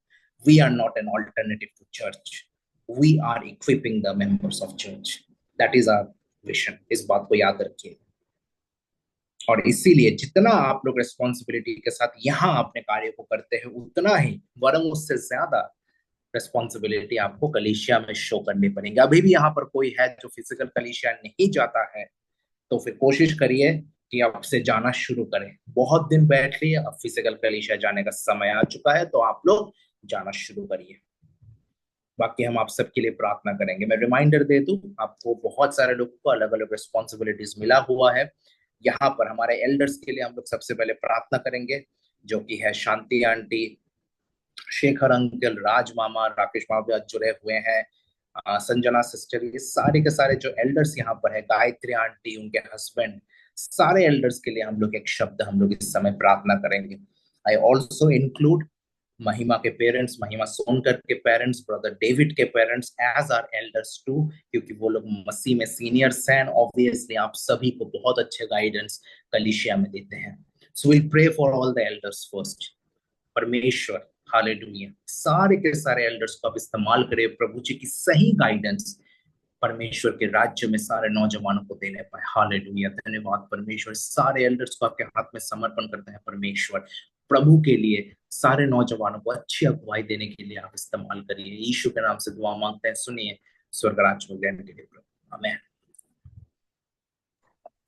we are not an alternative to church, we are equipping the members of church, that is our vision. इस बात को याद रखिए। और इसीलिए जितना आप लोग रिस्पॉन्सिबिलिटी के साथ यहाँ अपने कार्य को करते हैं, उतना ही वरन उससे ज्यादा रिस्पॉन्सिबिलिटी आपको कलीसिया में शो करनी पड़ेगी। अभी भी यहाँ पर कोई है जो फिजिकल कलीसिया नहीं जाता है, तो फिर कोशिश करिए कि अब से जाना शुरू करें। बहुत दिन बैठ लिए, अब फिजिकल कलीसिया जाने का समय आ चुका है, तो आप लोग जाना शुरू करिए। बाकी हम आप सबके लिए प्रार्थना करेंगे। मैं रिमाइंडर दे दूं आपको, बहुत सारे लोगों को अलग अलग रिस्पॉन्सिबिलिटीज मिला हुआ है। यहाँ पर हमारे एल्डर्स के लिए हम लोग सबसे पहले प्रार्थना करेंगे, जो कि है शांति आंटी, शेखर अंकल, राज मामा, राकेश मामा भी आज जुड़े हुए हैं, संजना सिस्टर, ये सारे के सारे जो एल्डर्स यहाँ पर है, गायत्री आंटी, उनके हस्बैंड, सारे एल्डर्स के लिए हम लोग एक शब्द हम लोग इस समय प्रार्थना करेंगे। आई ऑल्सो इंक्लूड महिमा के पेरेंट्स, महिमा सोनकर के पेरेंट्स, ब्रदर डेविड के parents as are elders too, क्योंकि वो लोग मसीह में सीनियर्स हैं। ऑब्वियसली आप सभी को बहुत अच्छे गाइडेंस कलीसिया में देते हैं। So will pray for all the elders first. परमेश्वर हालेलुया, सारे के सारे एल्डर्स को आप इस्तेमाल करें प्रभु जी की सही गाइडेंस परमेश्वर के राज्य में सारे नौजवानों को देने पाए। हालेलुया, धन्यवाद परमेश्वर। सारे एल्डर्स को आपके हाथ में समर्पण करते हैं परमेश्वर, प्रभु के लिए सारे नौजवानों को अच्छी अगुवाई देने के लिए आप इस्तेमाल करिए। यीशु के नाम से दुआ मांगते हैं, सुनिए स्वर्ग राज्य में रहने के लिए प्रभु, आमीन।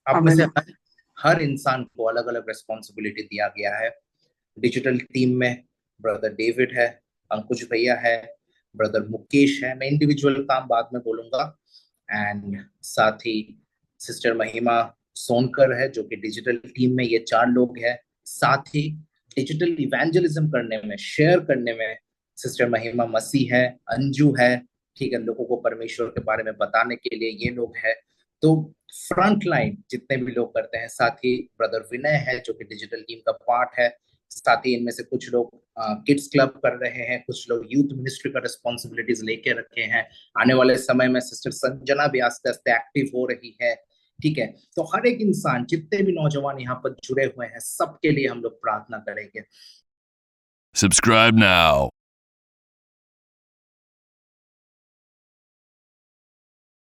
आप में से हर इंसान को अलग अलग रिस्पॉन्सिबिलिटी दिया गया है। डिजिटल टीम में ब्रदर डेविड है, अंकुश भैया है, ब्रदर मुकेश है, मैं इंडिविजुअल काम बाद में बोलूंगा, एंड साथ ही सिस्टर महिमा सोनकर है जो कि डिजिटल टीम में, ये 4 लोग हैं। साथ ही डिजिटल इवेंजलिज्म करने में, शेयर करने में सिस्टर महिमा मसीह है, अंजू है, ठीक है, लोगों को परमेश्वर के बारे में बताने के लिए ये लोग हैं। तो फ्रंट लाइन जितने भी लोग करते हैं, साथ ही ब्रदर विनय है जो कि डिजिटल टीम का पार्ट है। साथ ही इनमें से कुछ लोग किड्स क्लब कर रहे हैं, कुछ लोग यूथ मिनिस्ट्री का रिस्पॉन्सिबिलिटीज लेके रखे हैं। आने वाले समय में सिस्टर संजना भी आस्ते आस्ते एक्टिव हो रही है, ठीक है। तो हर एक इंसान, जितने भी नौजवान यहाँ पर जुड़े हुए हैं, सबके लिए हम लोग प्रार्थना करेंगे। Subscribe now